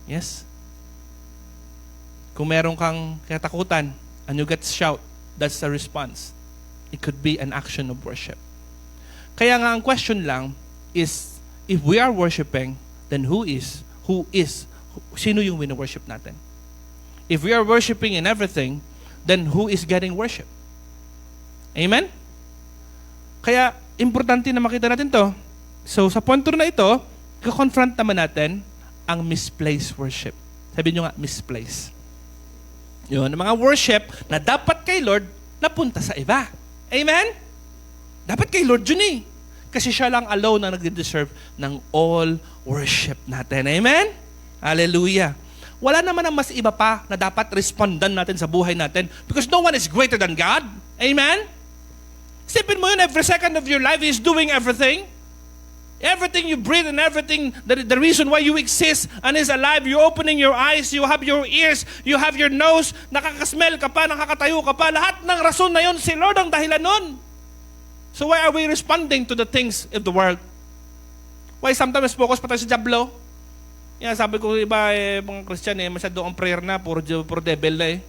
Yes? Kung meron kang katakutan and you get shout, that's a response. It could be an action of worship. Kaya nga ang question lang is, if we are worshiping, then sino yung wino-worship natin? If we are worshiping in everything, then who is getting worship? Amen? Kaya, importante na makita natin to. So, sa punto na ito, kakonfront naman natin ang misplaced worship. Sabi nyo nga, misplaced. Yun, mga worship na dapat kay Lord, napunta sa iba. Amen? Dapat kay Lord yun eh. Kasi siya lang alone na nag-deserve ng all worship natin. Amen? Hallelujah. Wala naman ang mas iba pa na dapat respondan natin sa buhay natin because no one is greater than God. Amen? Isipin mo yun, every second of your life is doing everything. Everything you breathe and everything, the reason why you exist and is alive, you're opening your eyes, you have your ears, you have your nose, nakakasmell ka pa, nakakatayo ka pa, lahat ng rason na yun, si Lord ang dahilan nun. So why are we responding to the things of the world? Why sometimes focus pa tayo sa jablo? Yan, sabi ko iba, mga Christian, masyado ang prayer na, puro devil na eh.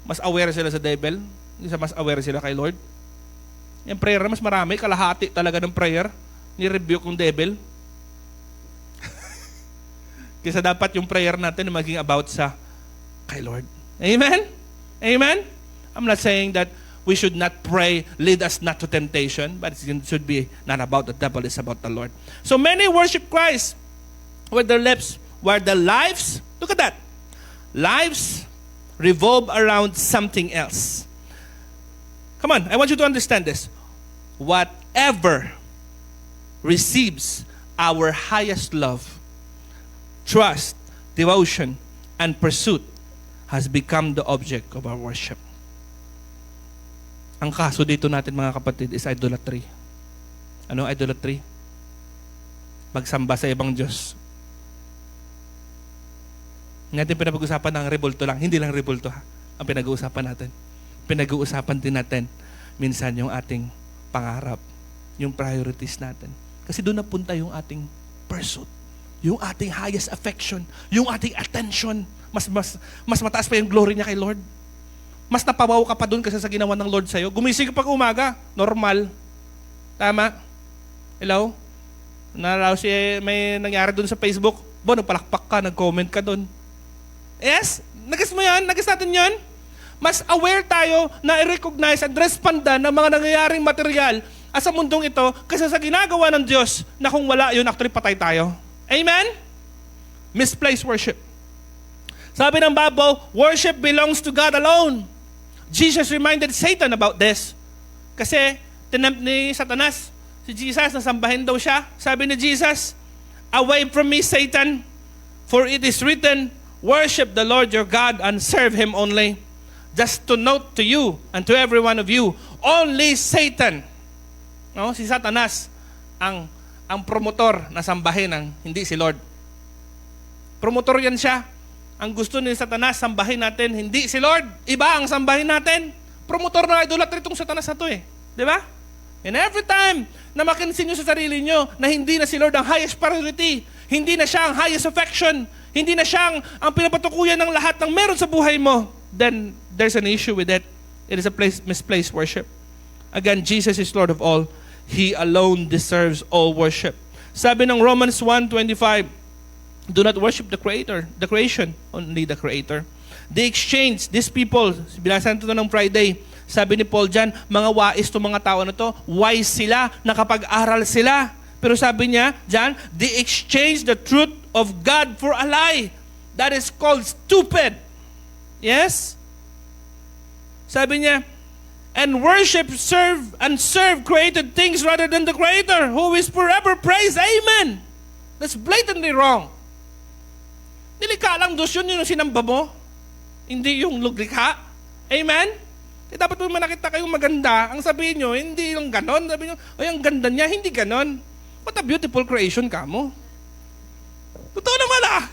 Mas aware sila sa devil, mas aware sila kay Lord. Yung prayer na mas marami, kalahati talaga ng prayer, ni-rebuke yung devil. Kaya dapat yung prayer natin maging about sa kay Lord. Amen? Amen? I'm not saying that we should not pray, lead us not to temptation, but it should be not about the devil, it's about the Lord. So many worship Christ with their lips, where their lives, look at that, lives revolve around something else. Come on, I want you to understand this. Whatever receives our highest love, trust, devotion, and pursuit has become the object of our worship. Ang kaso dito natin mga kapatid is idolatry. Ano idolatry? Magsamba sa ibang Diyos. Natin pinag-uusapan ng rebulto lang. Hindi lang rebulto ha. Ang pinag-uusapan natin. Pinag-uusapan din natin minsan yung ating pangarap, yung priorities natin. Kasi doon napunta yung ating pursuit, yung ating highest affection, yung ating attention. Mas mataas pa yung glory niya kay Lord. Mas napawaw ka pa doon kasi sa ginawa ng Lord sa'yo. Gumising ka pag umaga, normal. Tama? Hello? May nangyari doon sa Facebook. Nagpalakpak ka, nag-comment ka doon. Yes? Nagas mo yan? Nagas natin yan? Mas aware tayo na i-recognize at respondan ng mga nangyayaring material sa mundong ito kasi sa ginagawa ng Diyos na kung wala yun, actually patay tayo. Amen? Misplaced worship. Sabi ng Bible, worship belongs to God alone. Jesus reminded Satan about this. Kasi tinamp ni Satanas si Jesus na sambahin daw siya. Sabi ni Jesus, away from me, Satan, for it is written, worship the Lord your God and serve Him only. Just to note to you and to every one of you, only Satan, no, si Satanas, ang promotor na sambahin ng hindi si Lord. Promotor yan siya. Ang gusto ni Satanas, sambahin natin, hindi si Lord. Iba ang sambahin natin. Promotor na idolatry itong Satanas na to eh. Di ba? And every time na makinsin nyo sa sarili nyo na hindi na si Lord ang highest priority, hindi na siya ang highest affection, hindi na siya ang pinapatukuyan ng lahat ng meron sa buhay mo, then there's an issue with it. It is a misplaced worship. Again, Jesus is Lord of all. He alone deserves all worship. Sabi ng Romans 1:25, do not worship the Creator, the creation, only the Creator. They exchange, these people, binasan ito ng Friday, sabi ni Paul dyan, mga wais to mga tao na to, wise sila, nakapag-aral sila. Pero sabi niya dyan, they exchange the truth of God for a lie. That is called stupid. Yes? Sabi niya, and serve created things rather than the Creator, who is forever praised. Amen. That's blatantly wrong. Nilikha lang Diyos yun yung sinamba mo. Hindi yung luglikha. Amen? Dapat mo manakita kayong maganda. Ang sabihin nyo, hindi yung ganon. Sabi nyo, ay, ang ganda niya. Hindi ganon. What a beautiful creation ka mo. Totoo naman ah.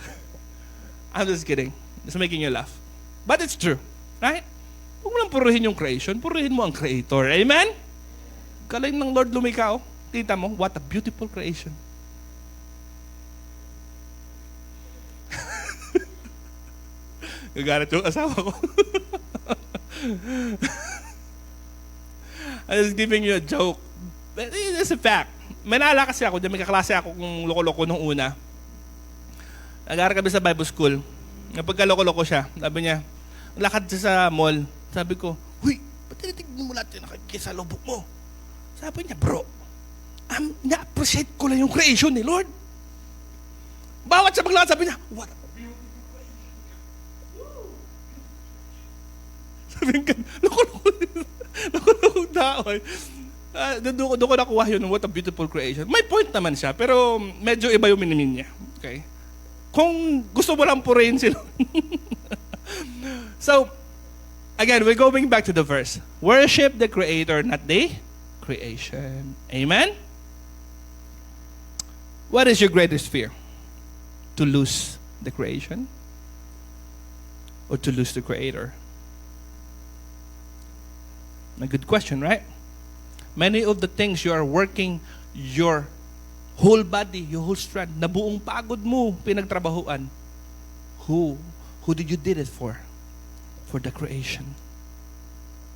I'm just kidding. Just making you laugh. But it's true. Right? Huwag mo lang purihin yung creation. Purihin mo ang Creator. Amen? Galing ng Lord lumikha. Oh. Tita mo, what a beautiful creation. Gagalit yung asawa ko. I'm just giving you a joke. But it's a fact. May naalala kasi ako, may kaklase ako kung loko-loko nung una. Nag-aaral kami sa Bible School. Napagka-loko-loko siya, sabi niya, lakad siya sa mall. Sabi ko, huy, ba't tinitignan mo lahat yung nakikisalubok mo? Sabi niya, bro, na-appreciate ko lang yung creation ni Lord. Bawat siya maglakad, sabi niya, what a beautiful creation. Sabi niya, loko-loko tao. Doon ko nakuha yun, what a beautiful creation. May point naman siya, pero medyo iba yung minimin niya. Okay? Kung gusto mo lang purihin sila. So, again, we're going back to the verse. Worship the Creator, not the creation. Amen? What is your greatest fear? To lose the creation? Or to lose the Creator? A good question, right? Many of the things you are working your whole body, your whole strength, na buong pagod mo, pinagtrabahuan. Who did you did it for? For the creation.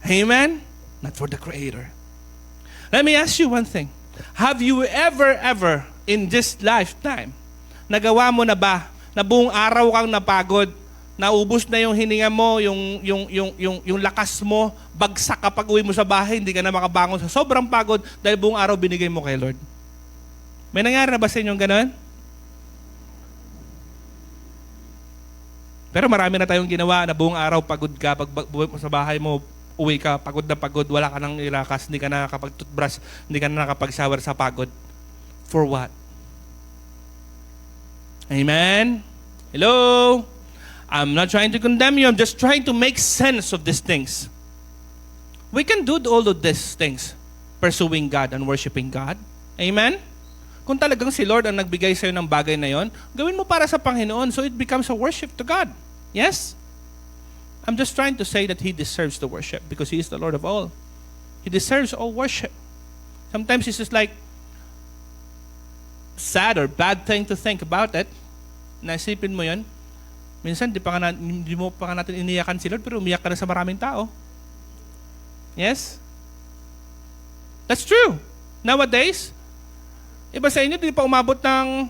Amen? Not for the Creator. Let me ask you one thing. Have you ever in this lifetime, nagawa mo na ba na buong araw kang napagod, naubos na yung hininga mo, yung lakas mo, bagsak kapag uwi mo sa bahay, hindi ka na makabangon sa sobrang pagod dahil buong araw binigay mo kay Lord? May nangyari na ba sa inyong ganon? Pero marami na tayong ginawa na buong araw pagod ka, pag sa bahay mo, uwi ka, pagod na pagod, wala ka nang ilakas, hindi ka na nakapag-toothbrush, hindi ka na nakapag-shower sa pagod. For what? Amen? Hello? I'm not trying to condemn you, I'm just trying to make sense of these things. We can do all of these things, pursuing God and worshiping God. Amen? kung talagang si Lord ang nagbigay sa'yo ng bagay na yon, gawin mo para sa Panginoon so it becomes a worship to God. Yes? I'm just trying to say that He deserves the worship because He is the Lord of all. He deserves all worship. Sometimes it's just like sad or bad thing to think about it. Naisipin mo yun. Minsan, hindi mo pa nga natin iniyakan si Lord, pero umiyak ka na sa maraming tao. Yes? That's true. Nowadays, iba sa inyo, hindi pa umabot ng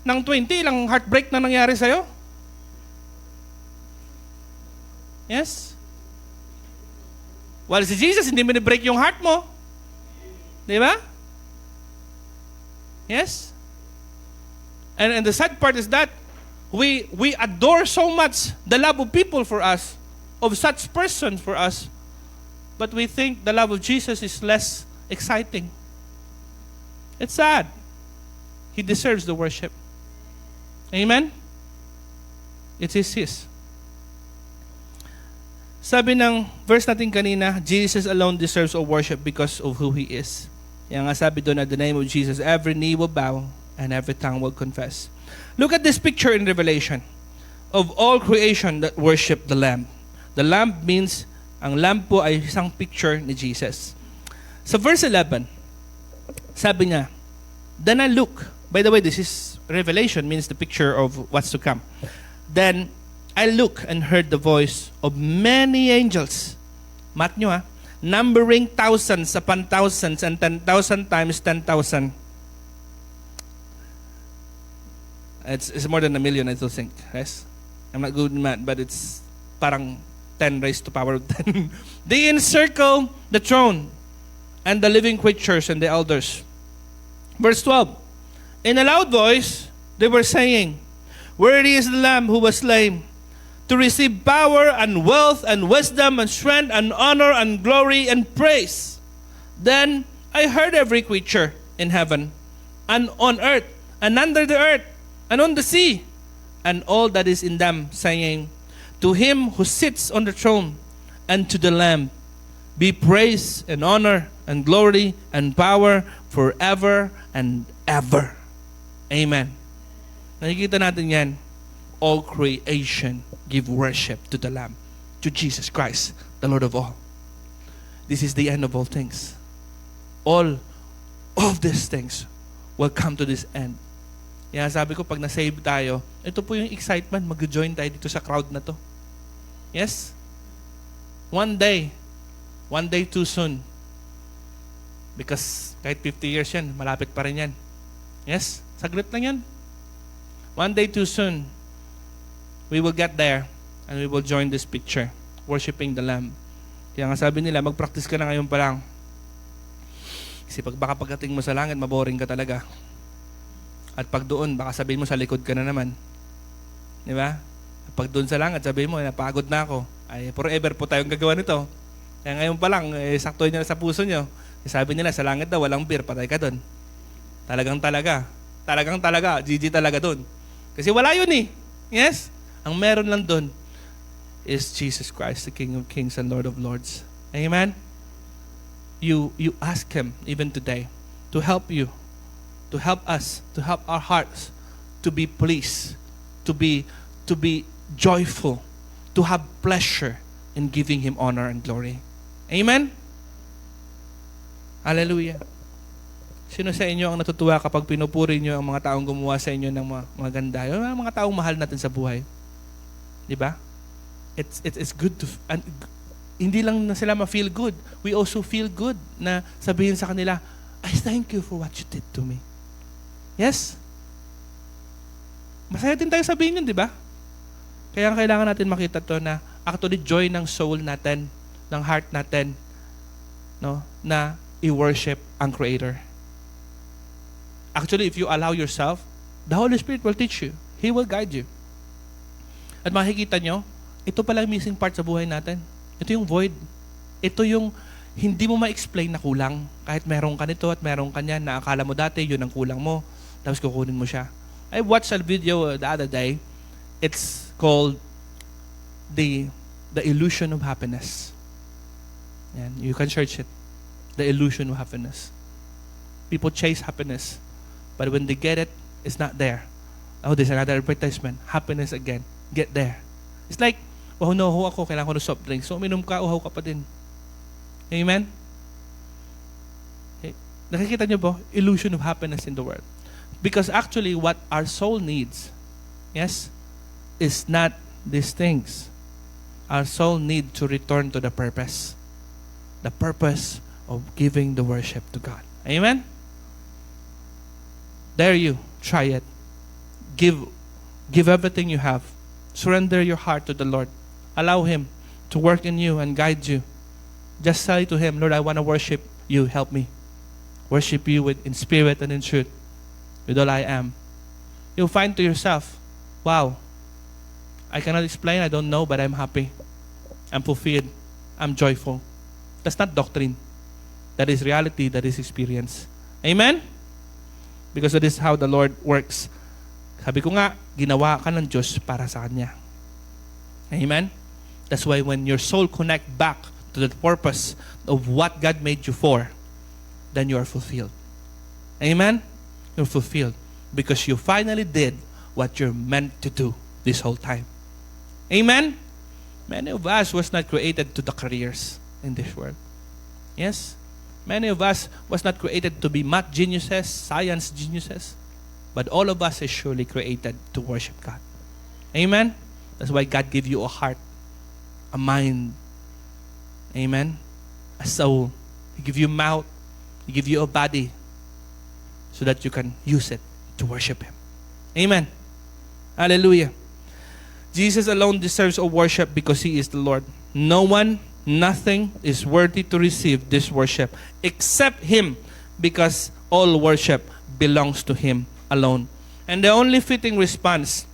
20, ilang heartbreak na nangyari sa'yo. Yes? While si Jesus, hindi minibreak yung heart mo. Di ba? Yes? And the sad part is that we adore so much the love of people for us, of such person for us, but we think the love of Jesus is less exciting. It's sad. He deserves the worship. Amen? It is His. Sabi ng verse natin kanina, Jesus alone deserves all worship because of who He is. Yan nga sabi doon, at the name of Jesus, every knee will bow and every tongue will confess. Look at this picture in Revelation of all creation that worship the Lamb. The Lamb means, ang Lamb po ay isang picture ni Jesus. Sa verse 11, sabi niya, then I look. By the way, this is Revelation, means the picture of what's to come. Then I look and heard the voice of many angels. Mat nyo numbering thousands upon thousands and 10,000 times 10,000. It's more than a million, I think. Yes? I'm not good in math, but it's parang 10 raised to power of 10. They encircle the throne and the living creatures and the elders. Verse 12. In a loud voice, they were saying, worthy is the Lamb who was slain to receive power and wealth and wisdom and strength and honor and glory and praise. Then I heard every creature in heaven and on earth and under the earth and on the sea and all that is in them saying, to Him who sits on the throne and to the Lamb be praise and honor and glory and power forever and ever. Amen. Nakikita natin yan. All creation give worship to the Lamb, to Jesus Christ, the Lord of all. This is the end of all things. All of these things will come to this end. Kaya sabi ko, pag na-save tayo, ito po yung excitement, mag-join tayo dito sa crowd na to. Yes? One day too soon. Because kahit 50 years yan, malapit pa rin yan. Yes? Saglit lang yan. One day too soon, we will get there and we will join this picture, worshiping the Lamb. Kaya nga sabi nila, mag-practice ka na ngayon pa lang. Kasi baka pagdating mo sa langit, maboring ka talaga. At pag doon, baka sabihin mo sa likod ka na naman. Di ba? Pag doon sa langit, sabihin mo, napagod na ako. Ay, forever po tayong gagawa nito. Kaya ngayon pa lang, sakto nyo sa puso nyo. Sabi nila, sa langit daw, walang beer, patay ka doon. Talagang talaga, GG talaga doon. Kasi wala yun eh. Yes? Ang meron lang doon is Jesus Christ, the King of Kings and Lord of Lords. Amen? You ask Him, even today, to help you, to help us, to help our hearts, to be pleased, to be joyful, to have pleasure in giving Him honor and glory. Amen? Hallelujah. Sino sa inyo ang natutuwa kapag pinupuri nyo ang mga taong gumawa sa inyo ng mga ganda? Yung mga taong mahal natin sa buhay. Di ba? It's good to... And, hindi lang na sila ma-feel good. We also feel good na sabihin sa kanila, I thank you for what you did to me. Yes? Masaya din tayo sabihin yun, di ba? Kaya kailangan natin makita to na actually joy ng soul natin, ng heart natin, no, na i-worship ang Creator. Actually, if you allow yourself, the Holy Spirit will teach you. He will guide you. At makikita nyo, ito pala yung missing part sa buhay natin. Ito yung void. Ito yung hindi mo ma-explain na kulang. Kahit meron ka nito at meron ka niyan, na akala mo dati, yun ang kulang mo. Tapos kukunin mo siya. I watched a video the other day. It's called The Illusion of Happiness. And you can search it. The Illusion of Happiness. People chase happiness But when they get it, it's not there. Oh, there's another advertisement. Happiness again. Get there. It's like, oh no, ako, kailangan ko ng soft drink. So, uminom ka, uhaw ka pa din. Amen? Okay. Nakikita niyo po, illusion of happiness in the world. Because actually, what our soul needs, yes, is not these things. Our soul need to return to the purpose. The purpose of giving the worship to God. Amen? Dare you, try it. Give everything you have. Surrender your heart to the Lord. Allow Him to work in you and guide you. Just say to Him, Lord, I want to worship you. Help me. Worship you in spirit and in truth. With all I am. You'll find to yourself, wow, I cannot explain, I don't know, but I'm happy. I'm fulfilled. I'm joyful. That's not doctrine. That is reality. That is experience. Amen? Because that is how the Lord works. Sabi ko nga, ginawa ka ng Diyos para sa Kanya. Amen? That's why when your soul connect back to the purpose of what God made you for, then you are fulfilled. Amen? You're fulfilled because you finally did what you're meant to do this whole time. Amen? Many of us was not created to the careers in this world. Yes? Many of us was not created to be math geniuses, science geniuses. But all of us is surely created to worship God. Amen? That's why God gave you a heart, a mind. Amen? A soul. He give you a mouth. He give you a body so that you can use it to worship Him. Amen? Hallelujah. Jesus alone deserves our worship because He is the Lord. No one, nothing is worthy to receive this worship except Him, because all worship belongs to Him alone. And the only fitting response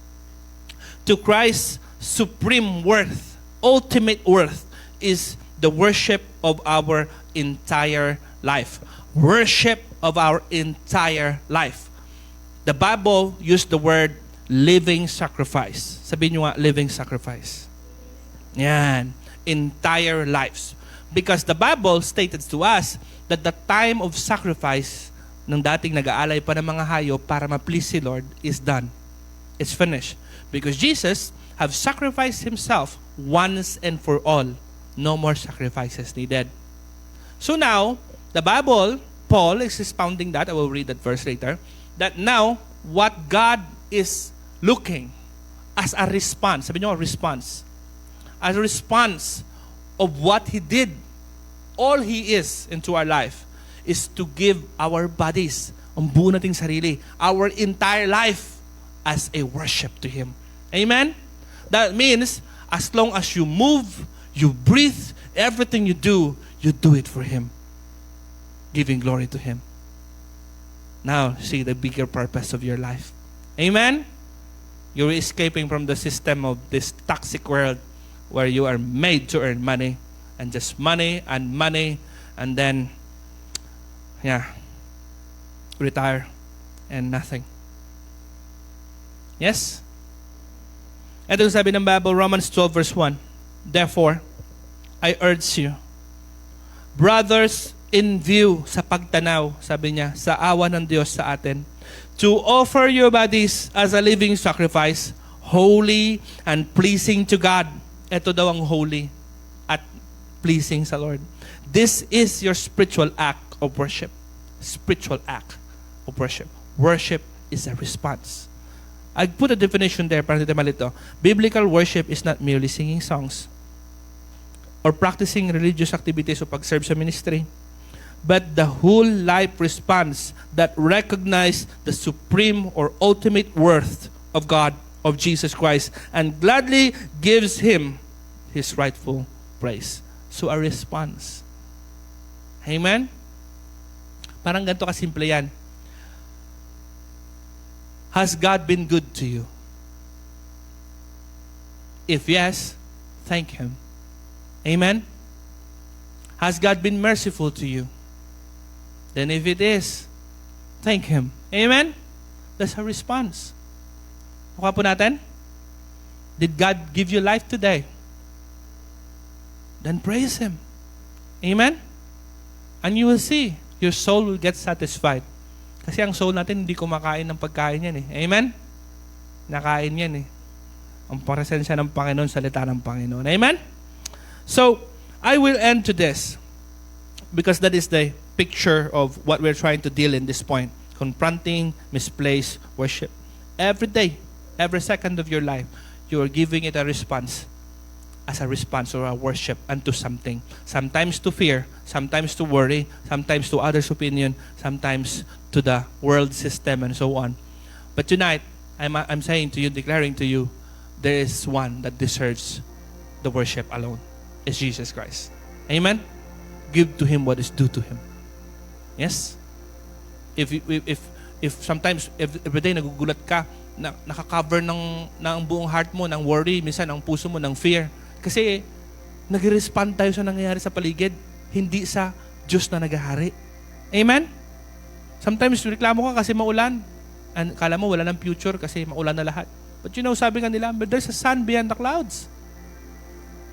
to Christ's supreme worth, ultimate worth, is the worship of our entire life. Worship of our entire life. The Bible used the word living sacrifice. Sabihin nyo nga, living sacrifice. Yan. Entire lives. Because the Bible stated to us that the time of sacrifice ng dating nag-aalay pa ng mga hayop para ma-please si Lord is done. It's finished. Because Jesus have sacrificed Himself once and for all. No more sacrifices needed. So now, the Bible, Paul is expounding that, I will read that verse later, that now, what God is looking as a response, sabi nyo, response, as a response of what He did, all He is into our life, is to give our bodies, ang buo nating sarili, our entire life as a worship to Him. Amen? That means, as long as you move, you breathe, everything you do it for Him. Giving glory to Him. Now, see the bigger purpose of your life. Amen? You're escaping from the system of this toxic world where you are made to earn money and just money and then retire and nothing. Yes? Ito yung sabi ng Bible, Romans 12 verse 1. Therefore, I urge you, brothers, in view sa pagtanaw, sabi niya, sa awa ng Diyos sa atin, to offer your bodies as a living sacrifice, holy and pleasing to God. Ito daw ang holy at pleasing sa Lord. This is your spiritual act of worship. Spiritual act of worship. Worship is a response. I put a definition there para hindi malito. Biblical worship is not merely singing songs or practicing religious activities o pag-serve sa ministry, but the whole life response that recognize the supreme or ultimate worth of God, of Jesus Christ, and gladly gives Him His rightful praise. So a response. Amen? Parang ganito kasimple yan. Has God been good to you? If yes, thank Him. Amen? Has God been merciful to you? Then if it is, thank Him. Amen? That's a response. Mukha po natin? Did God give you life today? Then praise Him. Amen? And you will see, your soul will get satisfied. Kasi ang soul natin hindi kumakain ng pagkain yan eh. Amen? Nakain yan eh. Ang presensya ng Panginoon, salita ng Panginoon. Amen? So, I will end to this because that is the picture of what we're trying to deal in this point. Confronting misplaced worship. Every day, every second of your life, you are giving it a response. As a response or a worship unto something. Sometimes to fear, sometimes to worry, sometimes to others' opinion, sometimes to the world system and so on. But tonight, I'm saying to you, declaring to you, there is one that deserves the worship alone. It's Jesus Christ. Amen? Give to Him what is due to Him. Yes? If sometimes, every day nagugulat ka, nakakover ng buong heart mo, ng worry, minsan ang puso mo, ng fear. Kasi nag-respond tayo sa nangyayari sa paligid, hindi sa Diyos na naghahari. Amen? Sometimes reklamo ka kasi maulan. And kala mo wala ng future kasi maulan na lahat. But you know, sabi nga nila, but there's a sun beyond the clouds.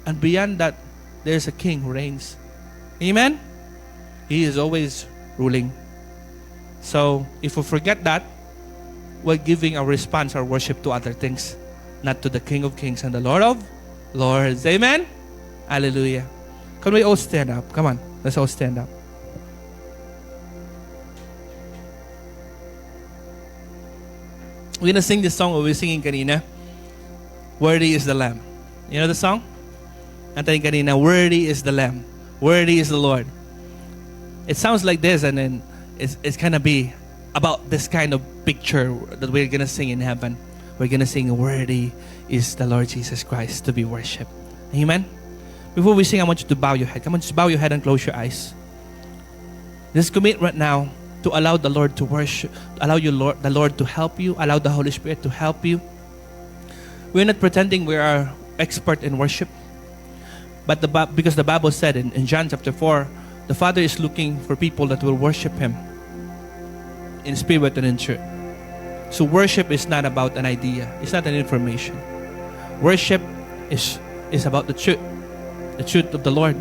And beyond that, there's a King who reigns. Amen? He is always ruling. So, if we forget that, we're giving our response, our worship to other things, not to the King of Kings and the Lord of Lords. Amen? Hallelujah. Can we all stand up? Come on, let's all stand up. We're gonna sing this song we were singing kanina. Worthy is the Lamb. You know the song? Antayin kanina, worthy is the Lamb. Worthy is the Lord. It sounds like this, and then it's gonna be about this kind of picture that we're gonna sing in heaven. We're gonna sing, worthy is the Lord Jesus Christ to be worshipped. Amen? Before we sing, I want you to bow your head. Come on, just bow your head and close your eyes. Just commit right now to allow the Lord to worship, allow the Lord to help you, allow the Holy Spirit to help you. We're not pretending we are expert in worship, but because the Bible said in John chapter 4, the Father is looking for people that will worship Him in spirit and in truth. So worship is not about an idea. It's not an information. Worship is about the truth of the Lord,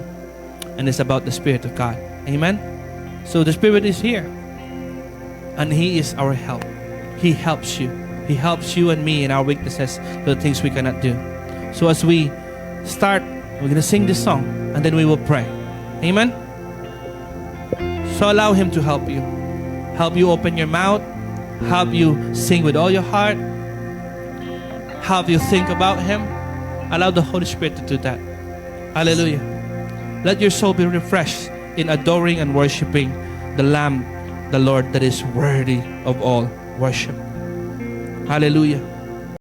and it's about the Spirit of God. Amen? So the Spirit is here, and He is our help. He helps you. He helps you and me in our weaknesses, the things we cannot do. So as we start, we're going to sing this song, and then we will pray. Amen? So allow Him to help you. Help you open your mouth. Help you sing with all your heart. Help you think about Him. Allow the Holy Spirit to do that. Hallelujah. Let your soul be refreshed in adoring and worshiping the Lamb, the Lord that is worthy of all worship. Hallelujah.